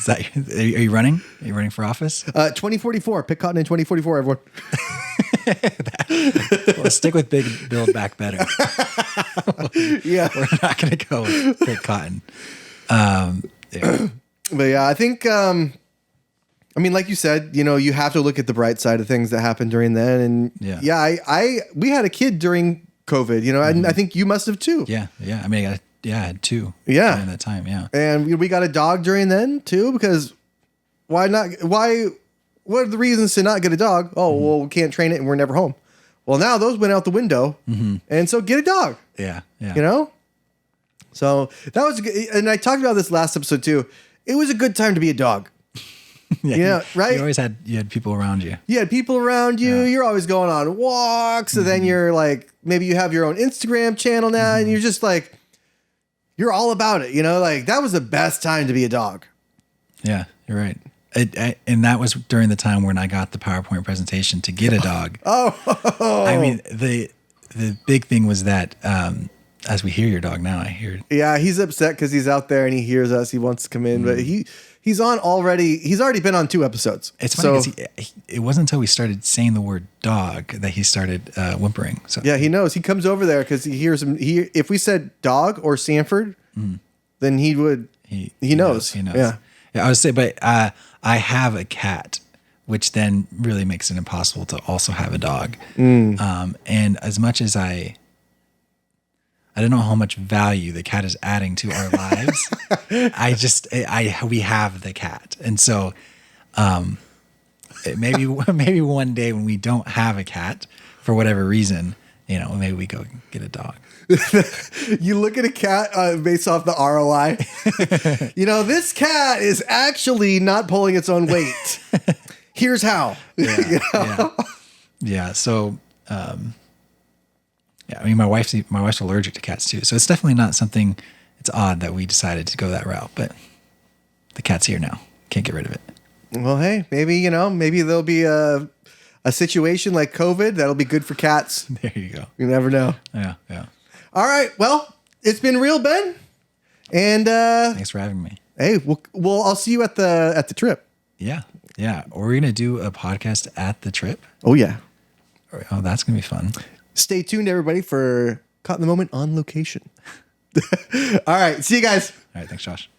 Is that, are you running? Are you running for office? 2044. Pick cotton in 2044, everyone. Let's stick with Big Build Back Better. Yeah. We're not going to go with Pick Cotton. Yeah. But yeah, I think, I mean, like you said, you have to look at the bright side of things that happened during then. And we had a kid during COVID, and I think you must have too. Yeah. I mean, I had two. Yeah. During that time. Yeah. And we got a dog during then too, because why not? What are the reasons to not get a dog? Oh, well, we can't train it and we're never home. Well, now those went out the window. And so get a dog. Yeah. So that was good. And I talked about this last episode too. It was a good time to be a dog. Right? You had people around you. You had people around you. You're always going on walks. And then you're like, maybe you have your own Instagram channel now. And you're just like, you're all about it. Like that was the best time to be a dog. Yeah, you're right. And that was during the time when I got the PowerPoint presentation to get a dog. I mean, the big thing was that as we hear your dog now, I hear. Yeah, he's upset because he's out there and he hears us. He wants to come in, but he's on already. He's already been on 2 episodes. It's funny because it wasn't until we started saying the word dog that he started whimpering. So yeah, he knows. He comes over there because he hears him. If we said dog or Sanford, then he would. He knows. He knows. Yeah. I would say, but I have a cat, which then really makes it impossible to also have a dog. And as much as I don't know how much value the cat is adding to our lives. We have the cat. And so, maybe one day when we don't have a cat for whatever reason, maybe we go get a dog. You look at a cat based off the ROI. This cat is actually not pulling its own weight. Here's how. Yeah. So, I mean, my wife's allergic to cats too, so it's definitely not something. It's odd that we decided to go that route, but the cat's here now. Can't get rid of it. Well, hey, maybe maybe there'll be a situation like COVID that'll be good for cats. There you go. You never know. Yeah. All right. Well, it's been real, Ben. And thanks for having me. Hey, well, I'll see you at the trip. Yeah. We're gonna do a podcast at the trip. Oh yeah. Oh, that's gonna be fun. Stay tuned, everybody, for Caught in the Moment on location. All right. See you guys. All right. Thanks, Josh.